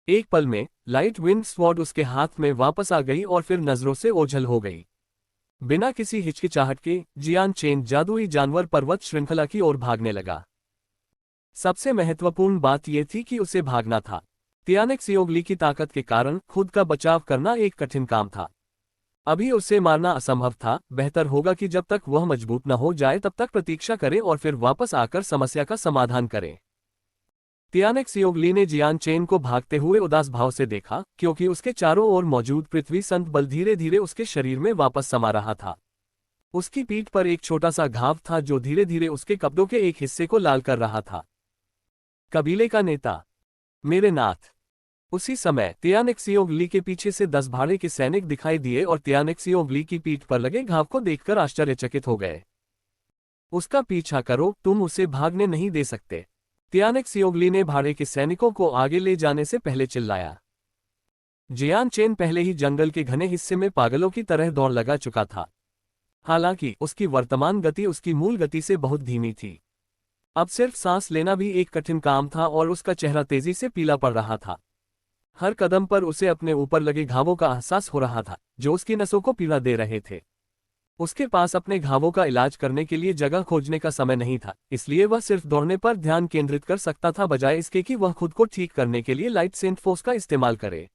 एक पल में लाइट विंड स्वॉर्ड उसके हाथ में वापस आ गई और फिर नजरों से ओझल हो गई। बिना किसी हिचकिचाहट के जियान चेन जादुई जानवर पर्वत श्रृंखला की ओर भागने लगा। सबसे महत्वपूर्ण बात यह थी कि उसे भागना था। तियानेक्सियोगली की ताकत के कारण खुद का बचाव करना एक कठिन काम था। अभी उसे मारना असंभव था। बेहतर होगा कि जब तक वह मजबूत न हो जाए तब तक प्रतीक्षा करे और फिर वापस आकर समस्या का समाधान करे। तियानेक्सियोगली ने जियान चेन को भागते हुए उदास भाव से देखा, क्योंकि उसके चारों ओर मौजूद पृथ्वी संत बल धीरे धीरे उसके शरीर में वापस समा रहा था। उसकी पीठ पर एक छोटा सा घाव था जो धीरे धीरे उसके कपड़ों के एक हिस्से को लाल कर रहा था। कबीले का नेता, मेरे नाथ। उसी समय तियानेक्सियोगली के पीछे से 10 भाड़े के सैनिक दिखाई दिए और तियानेक्सियोगली की पीठ पर लगे घाव को देखकर आश्चर्यचकित हो गए। उसका पीछा करो, तुम उसे भागने नहीं दे सकते, तियानेक्सियोगली ने भाड़े के सैनिकों को आगे ले जाने से पहले चिल्लाया। जियान चेन पहले ही जंगल के घने हिस्से में पागलों की तरह दौड़ लगा चुका था। हालांकि उसकी वर्तमान गति उसकी मूल गति से बहुत धीमी थी। अब सिर्फ सांस लेना भी एक कठिन काम था और उसका चेहरा तेजी से पीला पड़ रहा था। हर कदम पर उसे अपने ऊपर लगे घावों का एहसास हो रहा था जो उसकी नसों को पीड़ा दे रहे थे। उसके पास अपने घावों का इलाज करने के लिए जगह खोजने का समय नहीं था, इसलिए वह सिर्फ दौड़ने पर ध्यान केंद्रित कर सकता था बजाय इसके कि वह खुद को ठीक करने के लिए लाइट सेंट फोर्स का इस्तेमाल करे।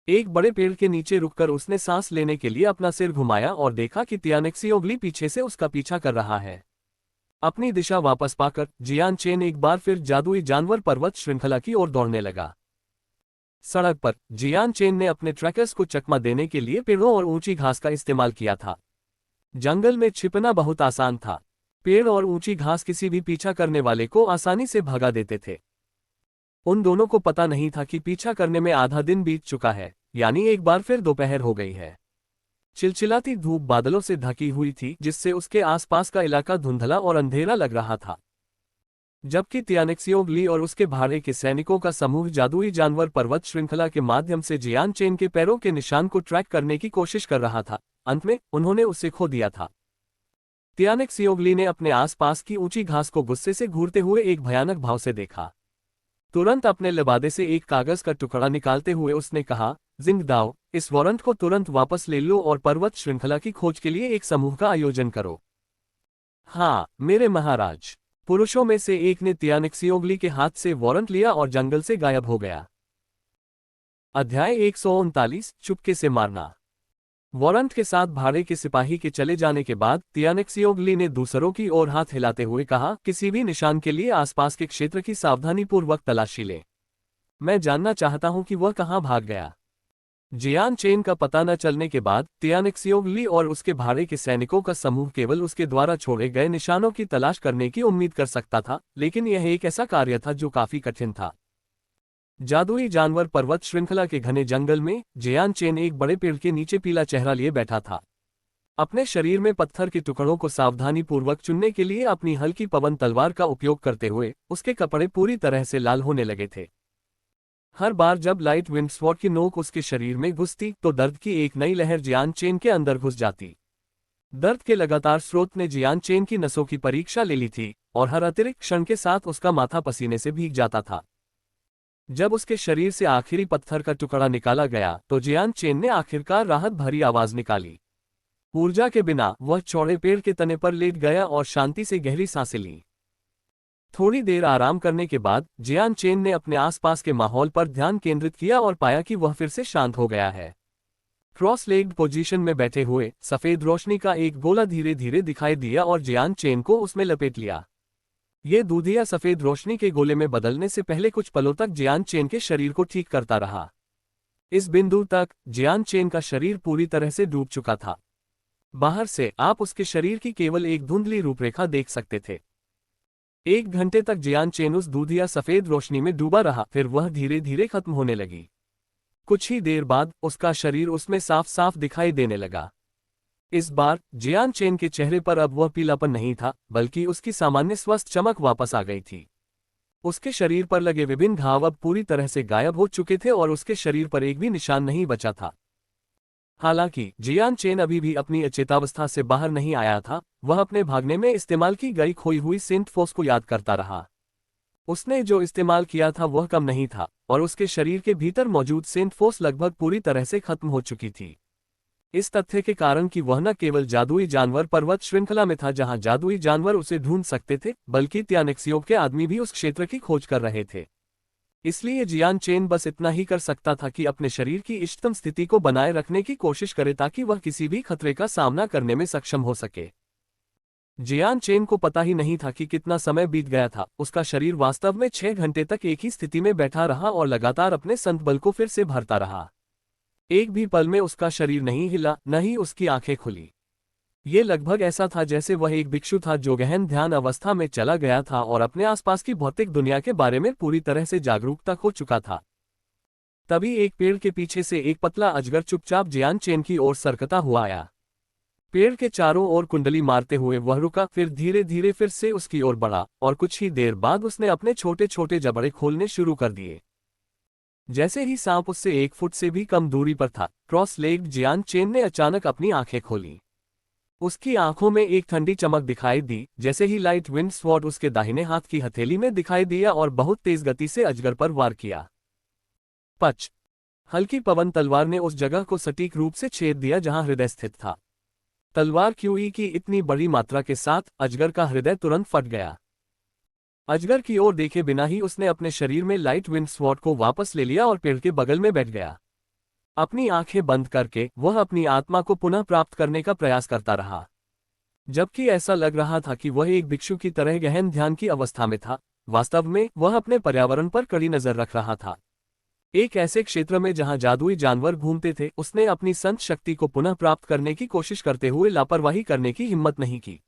एक बड़े पेड़ के नीचे रुककर उसने सांस लेने के लिए अपना सिर घुमाया और देखा कि तियानेक्सियोगली पीछे से उसका पीछा कर रहा है। अपनी दिशा वापस पाकर जियान चेन एक बार फिर जादुई जानवर पर्वत श्रृंखला की ओर दौड़ने लगा। सड़क पर जियान चेन ने अपने ट्रैकर्स को चकमा देने के लिए पेड़ों और ऊंची घास का इस्तेमाल किया था। जंगल में छिपना बहुत आसान था। पेड़ और ऊंची घास किसी भी पीछा करने वाले को आसानी से भगा देते थे। उन दोनों को पता नहीं था कि पीछा करने में आधा दिन बीत चुका है, यानी एक बार फिर दोपहर हो गई है। चिलचिलाती धूप बादलों से ढकी हुई थी, जिससे उसके आसपास का इलाका धुंधला और अंधेरा लग रहा था। जबकि तियानेक्सियोगली और उसके भाड़े के सैनिकों का समूह जादुई जानवर पर्वत श्रृंखला के माध्यम से जियान चेन के पैरों के निशान को ट्रैक करने की कोशिश कर रहा था, अंत में उन्होंने उसे खो दिया था। तियानेक्सियोगली ने अपने आसपास की ऊंची घास को गुस्से से घूरते हुए एक भयानक भाव से देखा। तुरंत अपने लिबादे से एक कागज का टुकड़ा निकालते हुए उसने कहा, जिंगदाओ, इस वारंट को तुरंत वापस ले लो और पर्वत श्रृंखला की खोज के लिए एक समूह का आयोजन करो। हाँ मेरे महाराज। पुरुषों में से एक ने तियानेक्सियोगली के हाथ से वारंट लिया और जंगल से गायब हो गया। अध्याय 139, चुपके से मारना। वारंट के साथ भाड़े के सिपाही के चले जाने के बाद तियानेक्सियोगली ने दूसरों की ओर हाथ हिलाते हुए कहा, किसी भी निशान के लिए आसपास के क्षेत्र की सावधानीपूर्वक तलाशी लें। मैं जानना चाहता हूं कि वह कहां भाग गया। जियान चेन का पता न चलने के बाद तियानेक्सियोगली और उसके भाड़े के सैनिकों का समूह केवल उसके द्वारा छोड़े गए निशानों की तलाश करने की उम्मीद कर सकता था, लेकिन यह एक ऐसा कार्य था जो काफी कठिन था। जादुई जानवर पर्वत श्रृंखला के घने जंगल में जियान चेन एक बड़े पेड़ के नीचे पीला चेहरा लिए बैठा था। अपने शरीर में पत्थर के टुकड़ों को सावधानीपूर्वक चुनने के लिए अपनी हल्की पवन तलवार का उपयोग करते हुए उसके कपड़े पूरी तरह से लाल होने लगे थे। हर बार जब लाइट विंड स्वॉर्ड की नोक उसके शरीर में घुसती तो दर्द की एक नई लहर जियान चेन के अंदर घुस जाती। दर्द के लगातार स्रोत ने जियान चेन की नसों की परीक्षा ले ली थी और हर अतिरिक्त क्षण के साथ उसका माथा पसीने से भीग जाता था। जब उसके शरीर से आखिरी पत्थर का टुकड़ा निकाला गया तो जियान चेन ने आखिरकार राहत भरी आवाज निकाली। ऊर्जा के बिना वह चौड़े पेड़ के तने पर लेट गया और शांति से गहरी सांसें ली। थोड़ी देर आराम करने के बाद जियान चेन ने अपने आसपास के माहौल पर ध्यान केंद्रित किया और पाया कि वह फिर से शांत हो गया है। क्रॉस लेग्ड पोजीशन में बैठे हुए सफेद रोशनी का एक गोला धीरे धीरे दिखाई दिया और जियान चेन को उसमें लपेट लिया। ये दूधिया सफेद रोशनी के गोले में बदलने से पहले कुछ पलों तक जियान चेन के शरीर को ठीक करता रहा। इस बिंदु तक जियान चेन का शरीर पूरी तरह से डूब चुका था। बाहर से आप उसके शरीर की केवल एक धुंधली रूपरेखा देख सकते थे। 1 घंटे तक जियान चेन उस दूधिया सफेद रोशनी में डूबा रहा, फिर वह धीरे धीरे खत्म होने लगी। कुछ ही देर बाद उसका शरीर उसमें साफ साफ दिखाई देने लगा। इस बार जियान चेन के चेहरे पर अब वह पीलापन नहीं था, बल्कि उसकी सामान्य स्वस्थ चमक वापस आ गई थी। उसके शरीर पर लगे विभिन्न घाव अब पूरी तरह से गायब हो चुके थे और उसके शरीर पर एक भी निशान नहीं बचा था। हालांकि जियान चेन अभी भी अपनी अचेतावस्था से बाहर नहीं आया था। वह अपने भागने में इस्तेमाल की गई खोई हुई सेंट फोर्स को याद करता रहा। उसने जो इस्तेमाल किया था वह कम नहीं था और उसके शरीर के भीतर मौजूद सेंट फोर्स लगभग पूरी तरह से खत्म हो चुकी थी। इस तथ्य के कारण कि वह न केवल जादुई जानवर पर्वत श्रृंखला में था जहां जादुई जानवर उसे ढूंढ सकते थे, बल्कि त्यानेक्सियोग के आदमी भी उस क्षेत्र की खोज कर रहे थे। इसलिए जियान चेन बस इतना ही कर सकता था कि अपने शरीर की इष्टतम स्थिति को बनाए रखने की कोशिश करे ताकि वह किसी भी खतरे का सामना करने में सक्षम हो सके। जियान चेन को पता ही नहीं था कि कितना समय बीत गया था। उसका शरीर वास्तव में 6 घंटे तक एक ही स्थिति में बैठा रहा और लगातार अपने संत बल को फिर से भरता रहा। एक भी पल में उसका शरीर नहीं हिला, न ही उसकी आंखें खुली। ये लगभग ऐसा था जैसे वह एक भिक्षु था जो गहन ध्यान अवस्था में चला गया था और अपने आसपास की भौतिक दुनिया के बारे में पूरी तरह से जागरूकता खो चुका था। तभी एक पेड़ के पीछे से एक पतला अजगर चुपचाप जियान चेन की ओर सरकता हुआ आया। पेड़ के चारों ओर कुंडली मारते हुए वह रुका, फिर धीरे धीरे फिर से उसकी ओर बढ़ा और कुछ ही देर बाद उसने अपने छोटे छोटे जबड़े खोलने शुरू कर दिए। जैसे ही सांप उससे 1 फुट से भी कम दूरी पर था, क्रॉस लेग्ड जियान चेन ने अचानक अपनी आंखें खोली। उसकी आंखों में एक ठंडी चमक दिखाई दी, जैसे ही लाइट विंड स्वॉर्ड उसके दाहिने हाथ की हथेली में दिखाई दिया और बहुत तेज गति से अजगर पर वार किया। पच! हल्की पवन तलवार ने उस जगह को सटीक रूप से छेद दिया जहां हृदय स्थित था। तलवार क्यूई की इतनी बड़ी मात्रा के साथ अजगर का हृदय तुरंत फट गया। अजगर की ओर देखे बिना ही उसने अपने शरीर में लाइट विंड स्वॉर्ड को वापस ले लिया और पेड़ के बगल में बैठ गया। अपनी आंखें बंद करके वह अपनी आत्मा को पुनः प्राप्त करने का प्रयास करता रहा। जबकि ऐसा लग रहा था कि वह एक भिक्षु की तरह गहन ध्यान की अवस्था में था, वास्तव में वह अपने पर्यावरण पर कड़ी नजर रख रहा था। एक ऐसे क्षेत्र में जहां जादुई जानवर घूमते थे, उसने अपनी संत शक्ति को पुनः प्राप्त करने की कोशिश करते हुए लापरवाही करने की हिम्मत नहीं की।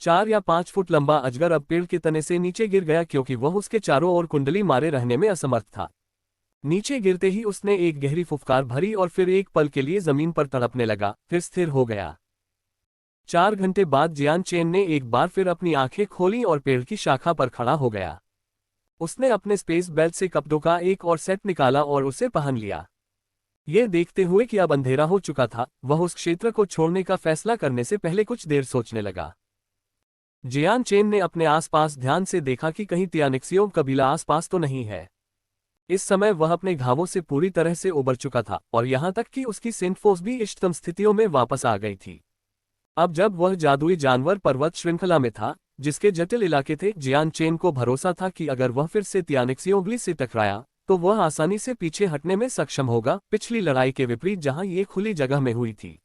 4 या 5 फुट लंबा अजगर अब पेड़ के तने से नीचे गिर गया क्योंकि वह उसके चारों ओर कुंडली मारे रहने में असमर्थ था। नीचे गिरते ही उसने एक गहरी फुफकार भरी और फिर एक पल के लिए जमीन पर तड़पने लगा, फिर स्थिर हो गया। 4 घंटे बाद जियान चेन ने एक बार फिर अपनी आंखें खोली और पेड़ की शाखा पर खड़ा हो गया। उसने अपने स्पेस बेल्ट से कपड़ों का एक और सेट निकाला और उसे पहन लिया। यह देखते हुए कि अब अंधेरा हो चुका था, वह उस क्षेत्र को छोड़ने का फैसला करने से पहले कुछ देर सोचने लगा। जियान चेन ने अपने आसपास ध्यान से देखा कि कहीं त्यानेक्सियोग कबीला आसपास तो नहीं है। इस समय वह अपने घावों से पूरी तरह से उबर चुका था और यहां तक कि उसकी सेंट फोर्स भी इष्टतम स्थितियों में वापस आ गई थी। अब जब वह जादुई जानवर पर्वत श्रृंखला में था, जिसके जटिल इलाके थे, जियान चेन को भरोसा था कि अगर वह फिर से त्यानेक्सियोगली से टकराया तो वह आसानी से पीछे हटने में सक्षम होगा, पिछली लड़ाई के विपरीत जहां ये खुली जगह में हुई थी।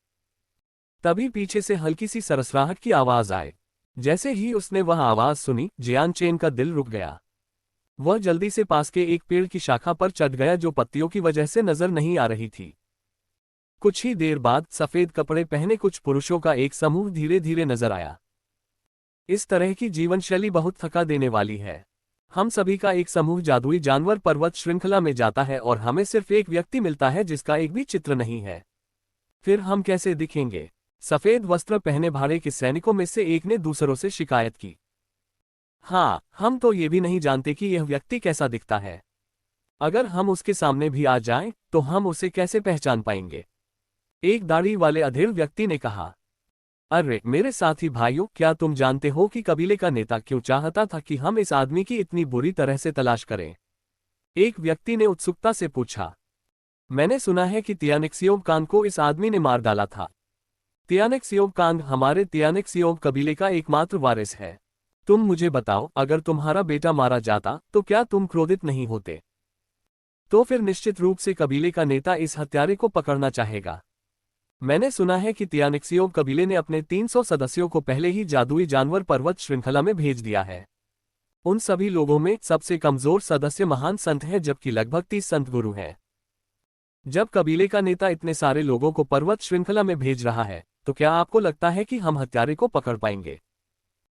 तभी पीछे से हल्की सी सरसराहट की आवाज आए। जैसे ही उसने वह आवाज सुनी, जियान चेन का दिल रुक गया। वह जल्दी से पास के एक पेड़ की शाखा पर चढ़ गया जो पत्तियों की वजह से नजर नहीं आ रही थी। कुछ ही देर बाद सफेद कपड़े पहने कुछ पुरुषों का एक समूह धीरे धीरे नजर आया। इस तरह की जीवनशैली बहुत थका देने वाली है। हम सभी का एक समूह जादुई जानवर पर्वत श्रृंखला में जाता है और हमें सिर्फ एक व्यक्ति मिलता है जिसका एक भी चित्र नहीं है। फिर हम कैसे दिखेंगे? सफेद वस्त्र पहने भाड़े के सैनिकों में से एक ने दूसरों से शिकायत की। हाँ, हम तो ये भी नहीं जानते कि यह व्यक्ति कैसा दिखता है। अगर हम उसके सामने भी आ जाएं, तो हम उसे कैसे पहचान पाएंगे? एक दाढ़ी वाले अधेड़ व्यक्ति ने कहा। अरे मेरे साथी भाइयों, क्या तुम जानते हो कि कबीले का नेता क्यों चाहता था कि हम इस आदमी की इतनी बुरी तरह से तलाश करें? एक व्यक्ति ने उत्सुकता से पूछा। मैंने सुना है कि तियानेक्सियोव कांग को इस आदमी ने मार डाला था। तियानेक्सियोव कांग हमारे तियानेक्सियोव कबीले का एकमात्र वारिस है। तुम मुझे बताओ, अगर तुम्हारा बेटा मारा जाता तो क्या तुम क्रोधित नहीं होते? तो फिर निश्चित रूप से कबीले का नेता इस हत्यारे को पकड़ना चाहेगा। मैंने सुना है कि तियानेक्सियोव कबीले ने अपने 300 सदस्यों को पहले ही जादुई जानवर पर्वत श्रृंखला में भेज दिया है। उन सभी लोगों में सबसे कमजोर सदस्य महान संत है, जबकि लगभग 30 संत गुरु हैं। जब कबीले का नेता इतने सारे लोगों को पर्वत श्रृंखला में भेज रहा है, तो क्या आपको लगता है कि हम हत्यारे को पकड़ पाएंगे?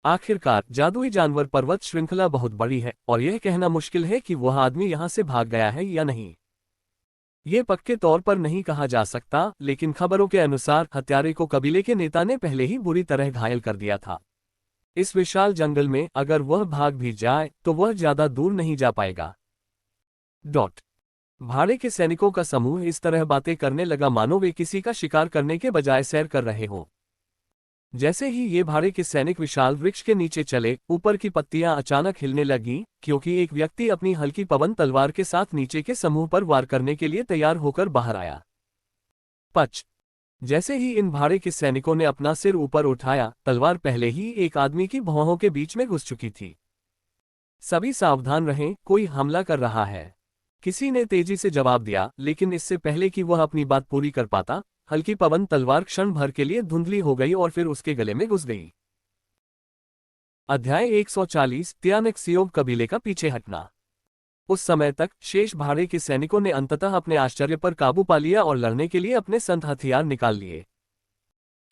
आखिरकार जादुई जानवर पर्वत श्रृंखला बहुत बड़ी है और यह कहना मुश्किल है कि वह आदमी यहां से भाग गया है या नहीं। ये पक्के तौर पर नहीं कहा जा सकता, लेकिन खबरों के अनुसार हत्यारे को कबीले के नेता ने पहले ही बुरी तरह घायल कर दिया था। इस विशाल जंगल में अगर वह भाग भी जाए तो वह ज्यादा दूर नहीं जा पाएगा। भाड़े के सैनिकों का समूह इस तरह बातें करने लगा मानो वे किसी का शिकार करने के बजाय सैर कर रहे हों। जैसे ही ये भाड़े के सैनिक विशाल वृक्ष के नीचे चले, ऊपर की पत्तियां अचानक हिलने लगीं, क्योंकि एक व्यक्ति अपनी हल्की पवन तलवार के साथ नीचे के समूह पर वार करने के लिए तैयार होकर बाहर आया। पच! जैसे ही इन भाड़े के सैनिकों ने अपना सिर ऊपर उठाया, तलवार पहले ही एक आदमी की भौहों के बीच में घुस चुकी थी। सभी सावधान रहें, कोई हमला कर रहा है, किसी ने तेजी से जवाब दिया, लेकिन इससे पहले कि वह अपनी बात पूरी कर पाता, हल्की पवन तलवार क्षण भर के लिए धुंधली हो गई और फिर उसके गले में घुस गई। अध्याय 140 तियानेक्सियोव कबीले का पीछे हटना। उस समय तक शेष भाड़े के सैनिकों ने अंततः अपने आश्चर्य पर काबू पा लिया और लड़ने के लिए अपने संत हथियार निकाल लिए।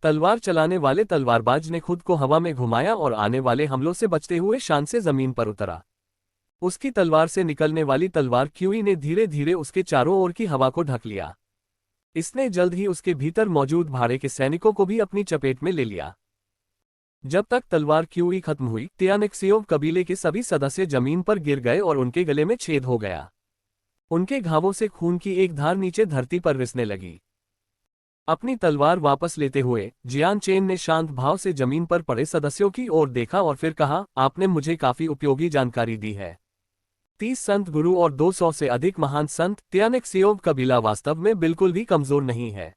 तलवार चलाने वाले तलवारबाज ने खुद को हवा में घुमाया और आने वाले हमलों से बचते हुए शान से जमीन पर उतरा। उसकी तलवार से निकलने वाली तलवार क्यूई ने धीरे धीरे उसके चारों ओर की हवा को ढक लिया। इसने जल्द ही उसके भीतर मौजूद भाड़े के सैनिकों को भी अपनी चपेट में ले लिया। जब तक तलवार क्यूई खत्म हुई, तियानेक्सियोव कबीले के सभी सदस्य जमीन पर गिर गए और उनके गले में छेद हो गया। उनके घावों से खून की एक धार नीचे धरती पर रिसने लगी। अपनी तलवार वापस लेते हुए जियान चेन ने शांत भाव से जमीन पर पड़े सदस्यों की ओर देखा और फिर कहा, आपने मुझे काफी उपयोगी जानकारी दी है। 30 संत गुरु और 200 से अधिक महान संत, तियानेक्सियोव कबीला वास्तव में बिल्कुल भी कमजोर नहीं है।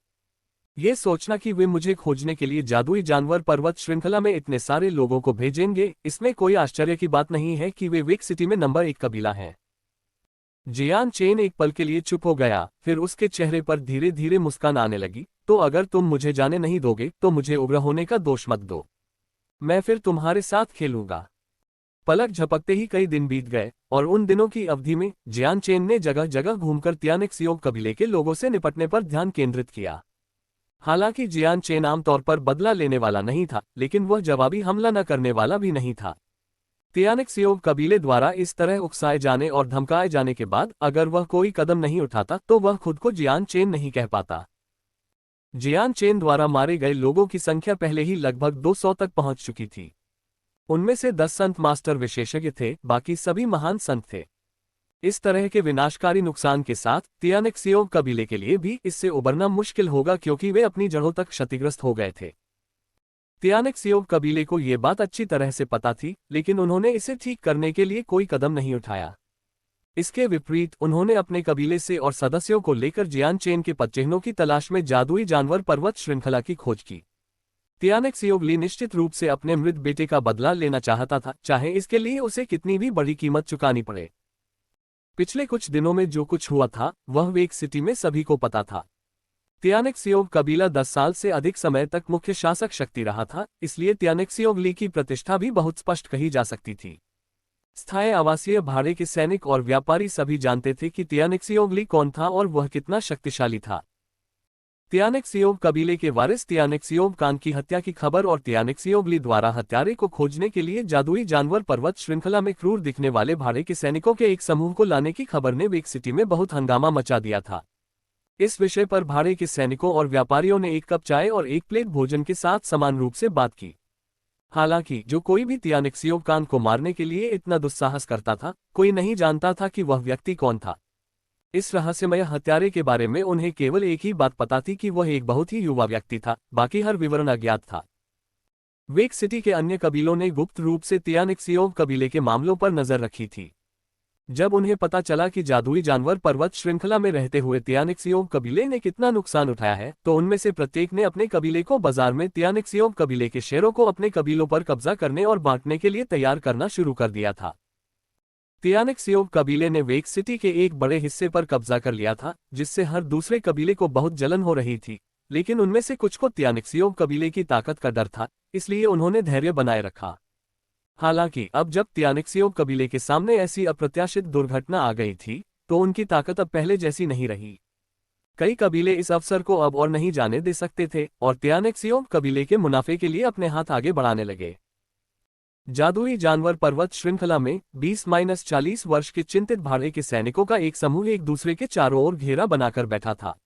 ये सोचना कि वे मुझे खोजने के लिए जादुई जानवर पर्वत श्रृंखला में इतने सारे लोगों को भेजेंगे, इसमें कोई आश्चर्य की बात नहीं है कि वे विक सिटी में नंबर 1 कबीला हैं। जियान चेन एक पल के लिए चुप हो गया, फिर उसके चेहरे पर धीरे धीरे मुस्कान आने लगी। तो अगर तुम मुझे जाने नहीं दोगे तो मुझे उग्र होने का दोष मत दो, मैं फिर तुम्हारे साथ खेलूंगा। पलक झपकते ही कई दिन बीत गए और उन दिनों की अवधि में जियान चेन ने जगह जगह घूमकर तियानेक्सियोव कबीले के लोगों से निपटने पर ध्यान केंद्रित किया। हालांकि जियान चेन आमतौर पर बदला लेने वाला नहीं था, लेकिन वह जवाबी हमला न करने वाला भी नहीं था। तियानेक्सियोव कबीले द्वारा इस तरह उकसाए जाने और धमकाए जाने के बाद अगर वह कोई कदम नहीं उठाता तो वह खुद को जियान चेन नहीं कह पाता। जियान चेन द्वारा मारे गए लोगों की संख्या पहले ही लगभग 200 तक पहुंच चुकी थी। उनमें से 10 संत मास्टर विशेषज्ञ थे, बाकी सभी महान संत थे। इस तरह के विनाशकारी नुकसान के साथ तियानेक्सियोव कबीले के लिए भी इससे उबरना मुश्किल होगा, क्योंकि वे अपनी जड़ों तक क्षतिग्रस्त हो गए थे। तियानेक्सियोव कबीले को ये बात अच्छी तरह से पता थी, लेकिन उन्होंने इसे ठीक करने के लिए कोई कदम नहीं उठाया। इसके विपरीत उन्होंने अपने कबीले से और सदस्यों को लेकर जियान चेन के पदचिह्नों की तलाश में जादुई जानवर पर्वत श्रृंखला की खोज की। तियानेक्सियोव ली निश्चित रूप से अपने मृत बेटे का बदला लेना चाहता था, चाहे इसके लिए उसे कितनी भी बड़ी कीमत चुकानी पड़े। पिछले कुछ दिनों में जो कुछ हुआ था वह वेक सिटी में सभी को पता था। त्यानेक्सियोव कबीला 10 साल से अधिक समय तक मुख्य शासक शक्ति रहा था, इसलिए त्यानेक्सियोगली की प्रतिष्ठा भी बहुत स्पष्ट कही जा सकती थी। स्थायी आवासीय भाड़े के सैनिक और व्यापारी सभी जानते थे कि त्यानेक्सियोगली कौन था और वह कितना शक्तिशाली था। त्यानेक्सियोव कबीले के वारिस त्यानेक्सियोव कान की हत्या की खबर और त्यानेक्सियोगली द्वारा हत्यारे को खोजने के लिए जादुई जानवर पर्वत श्रृंखला में क्रूर दिखने वाले भाड़े के सैनिकों के एक समूह को लाने की खबर ने वेक सिटी में बहुत हंगामा मचा दिया था। इस विषय पर भाड़े के सैनिकों और व्यापारियों ने एक कप चाय और एक प्लेट भोजन के साथ समान रूप से बात की। हालांकि जो कोई भी त्यानेक्सियोव कान को मारने के लिए इतना दुस्साहस करता था, कोई नहीं जानता था कि वह व्यक्ति कौन था। इस रहस्यमय हत्यारे के बारे में उन्हें केवल एक ही बात पता थी कि वह एक बहुत ही युवा व्यक्ति था, बाकी हर विवरण अज्ञात था। वेक सिटी के अन्य कबीलों ने गुप्त रूप से त्यानेक्सियोव कबीले के मामलों पर नजर रखी थी। जब उन्हें पता चला कि जादुई जानवर पर्वत श्रृंखला में रहते हुए त्यानेक्सियोव कबीले ने कितना नुकसान उठाया है, तो उनमें से प्रत्येक ने अपने कबीले को बाजार में त्यानेक्सियोव कबीले के शेयरों को अपने कबीलों पर कब्जा करने और बांटने के लिए तैयार करना शुरू कर दिया था। त्यानेक्सियोव कबीले ने वेक सिटी के एक बड़े हिस्से पर कब्जा कर लिया था, जिससे हर दूसरे कबीले को बहुत जलन हो रही थी, लेकिन उनमें से कुछ को त्यानेक्सियोव कबीले की ताकत का डर था, इसलिए उन्होंने धैर्य बनाए रखा। हालांकि अब जब त्यानेक्सियोव कबीले के सामने ऐसी अप्रत्याशित दुर्घटना आ गई थी, तो उनकी ताकत अब पहले जैसी नहीं रही। कई कबीले इस अवसर को अब और नहीं जाने दे सकते थे और त्यानेक्सियोव कबीले के मुनाफे के लिए अपने हाथ आगे बढ़ाने लगे। जादुई जानवर पर्वत श्रृंखला में 20-40 वर्ष के चिंतित भाड़े के सैनिकों का एक समूह एक दूसरे के चारों ओर घेरा बनाकर बैठा था।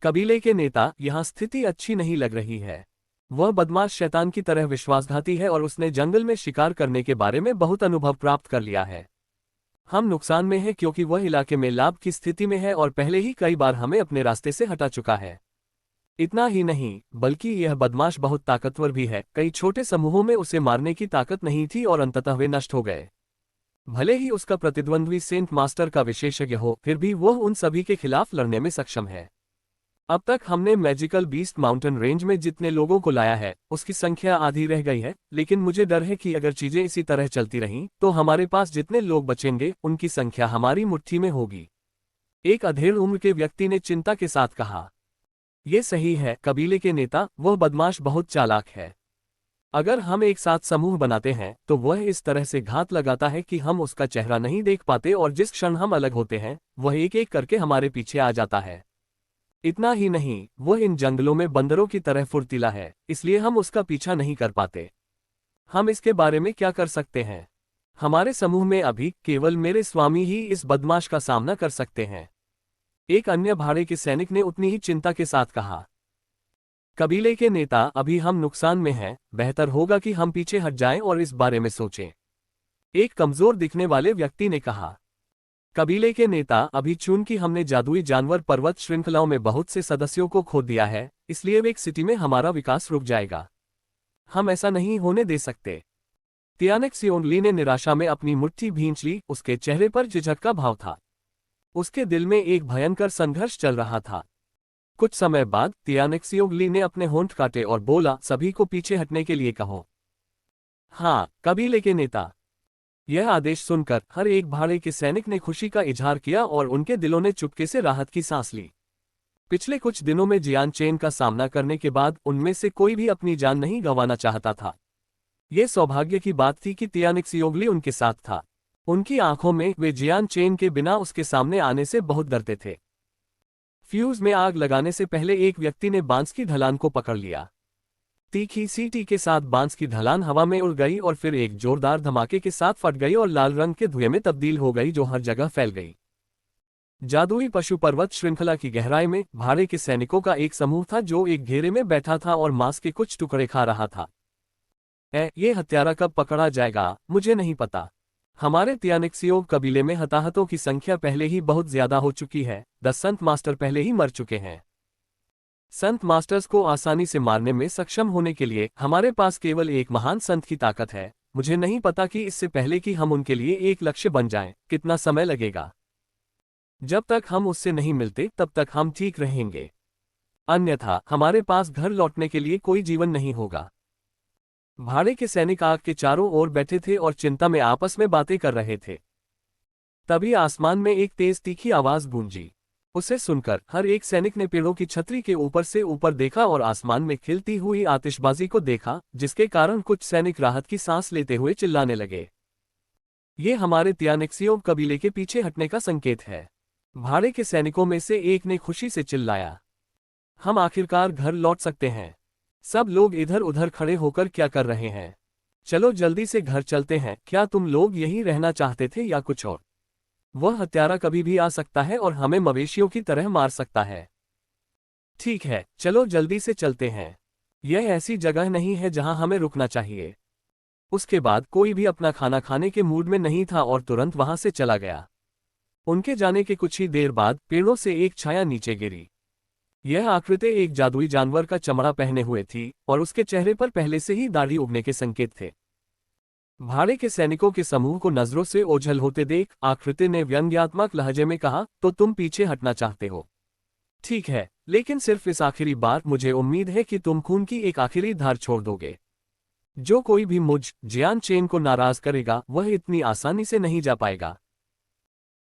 कबीले के नेता, यहां स्थिति अच्छी नहीं लग रही है। वह बदमाश शैतान की तरह विश्वासघाती है और उसने जंगल में शिकार करने के बारे में बहुत अनुभव प्राप्त कर लिया है। हम नुकसान में हैं क्योंकि वह इलाके में लाभ की स्थिति में है और पहले ही कई बार हमें अपने रास्ते से हटा चुका है। इतना ही नहीं, बल्कि यह बदमाश बहुत ताकतवर भी है। कई छोटे समूहों में उसे मारने की ताकत नहीं थी और अंततः वे नष्ट हो गए। भले ही उसका प्रतिद्वंद्वी सेंट मास्टर का विशेषज्ञ हो, फिर भी वह उन सभी के खिलाफ लड़ने में सक्षम है। अब तक हमने मैजिकल बीस्ट माउंटेन रेंज में जितने लोगों को लाया है, उसकी संख्या आधी रह गई है, लेकिन मुझे डर है कि अगर चीजें इसी तरह चलती रहीं, तो हमारे पास जितने लोग बचेंगे, उनकी संख्या हमारी मुट्ठी में होगी। एक अधेड़ उम्र के व्यक्ति ने चिंता के साथ कहा। ये सही है, कबीले के नेता, वह बदमाश बहुत चालाक है। अगर हम एक साथ समूह बनाते हैं, तो वह इस तरह से घात लगाता है कि हम उसका चेहरा नहीं देख पाते और जिस क्षण हम अलग होते हैं, वह एक एक करके हमारे पीछे आ जाता है। इतना ही नहीं, वह इन जंगलों में बंदरों की तरह फुर्तीला है, इसलिए हम उसका पीछा नहीं कर पाते। हम इसके बारे में क्या कर सकते हैं? हमारे समूह में अभी केवल मेरे स्वामी ही इस बदमाश का सामना कर सकते हैं। एक अन्य भाड़े के सैनिक ने उतनी ही चिंता के साथ कहा। कबीले के नेता, अभी हम नुकसान में हैं, बेहतर होगा कि हम पीछे हट जाएं और इस बारे में सोचें। एक कमजोर दिखने वाले व्यक्ति ने कहा। कबीले के नेता, अभी चूंकि हमने जादुई जानवर पर्वत श्रृंखलाओं में बहुत से सदस्यों को खो दिया है, इसलिए वेक सिटी में हमारा विकास रुक जाएगा। हम ऐसा नहीं होने दे सकते। त्यानेक्सियोगली ने निराशा में अपनी मुट्ठी भींच ली, उसके चेहरे पर झिझक का भाव था। उसके दिल में एक भयंकर संघर्ष चल रहा था। कुछ समय बाद त्यानेक्सियोगली ने अपने होंठ काटे और बोला, सभी को पीछे हटने के लिए कहो। हाँ, कबीले के नेता। यह आदेश सुनकर हर एक भाड़े के सैनिक ने खुशी का इजहार किया और उनके दिलों ने चुपके से राहत की सांस ली। पिछले कुछ दिनों में जियान चेन का सामना करने के बाद उनमें से कोई भी अपनी जान नहीं गंवाना चाहता था। यह सौभाग्य की बात थी कि त्यानेक्सियोगली उनके साथ था। उनकी आंखों में वे जियान चेन के बिना उसके सामने आने से बहुत डरते थे। फ्यूज में आग लगाने से पहले एक व्यक्ति ने बांस की ढलान को पकड़ लिया। तीखी सीटी के साथ बांस की ढलान हवा में उड़ गई और फिर एक जोरदार धमाके के साथ फट गई और लाल रंग के धुएं में तब्दील हो गई, जो हर जगह फैल गई। जादुई पशु पर्वत श्रृंखला की गहराई में भाड़े के सैनिकों का एक समूह था जो एक घेरे में बैठा था और मांस के कुछ टुकड़े खा रहा था। ये हत्यारा कब पकड़ा जाएगा, मुझे नहीं पता। हमारे त्यानेक्सियोव कबीले में हताहतों की संख्या पहले ही बहुत ज्यादा हो चुकी है। 10 संत मास्टर पहले ही मर चुके हैं। संत मास्टर्स को आसानी से मारने में सक्षम होने के लिए हमारे पास केवल एक महान संत की ताकत है। मुझे नहीं पता कि इससे पहले कि हम उनके लिए एक लक्ष्य बन जाएं, कितना समय लगेगा। जब तक हम उससे नहीं मिलते तब तक हम ठीक रहेंगे, अन्यथा हमारे पास घर लौटने के लिए कोई जीवन नहीं होगा। भाड़े के सैनिक आग के चारों ओर बैठे थे और चिंता में आपस में बातें कर रहे थे। तभी आसमान में एक तेज तीखी आवाज गूंजी। उसे सुनकर हर एक सैनिक ने पेड़ों की छतरी के ऊपर से ऊपर देखा और आसमान में खिलती हुई आतिशबाजी को देखा, जिसके कारण कुछ सैनिक राहत की सांस लेते हुए चिल्लाने लगे। ये हमारे तियानेक्सियोव कबीले के पीछे हटने का संकेत है। भाड़े के सैनिकों में से एक ने खुशी से चिल्लाया। हम आखिरकार घर लौट सकते हैं। सब लोग इधर उधर खड़े होकर क्या कर रहे हैं? चलो जल्दी से घर चलते हैं। क्या तुम लोग यहीं रहना चाहते थे या कुछ और? वह हत्यारा कभी भी आ सकता है और हमें मवेशियों की तरह मार सकता है। ठीक है, चलो जल्दी से चलते हैं। यह ऐसी जगह नहीं है जहां हमें रुकना चाहिए। उसके बाद कोई भी अपना खाना खाने के मूड में नहीं था और तुरंत वहां से चला गया। उनके जाने के कुछ ही देर बाद पेड़ों से एक छाया नीचे गिरी। यह आकृति एक जादुई जानवर का चमड़ा पहने हुए थी और उसके चेहरे पर पहले से ही दाढ़ी उगने के संकेत थे। भाड़े के सैनिकों के समूह को नजरों से ओझल होते देख आकृति ने व्यंग्यात्मक लहजे में कहा, तो तुम पीछे हटना चाहते हो? ठीक है, लेकिन सिर्फ इस आखिरी बार। मुझे उम्मीद है कि तुम खून की एक आखिरी धार छोड़ दोगे। जो कोई भी मुझ जियान चेन को नाराज करेगा वह इतनी आसानी से नहीं जा पाएगा।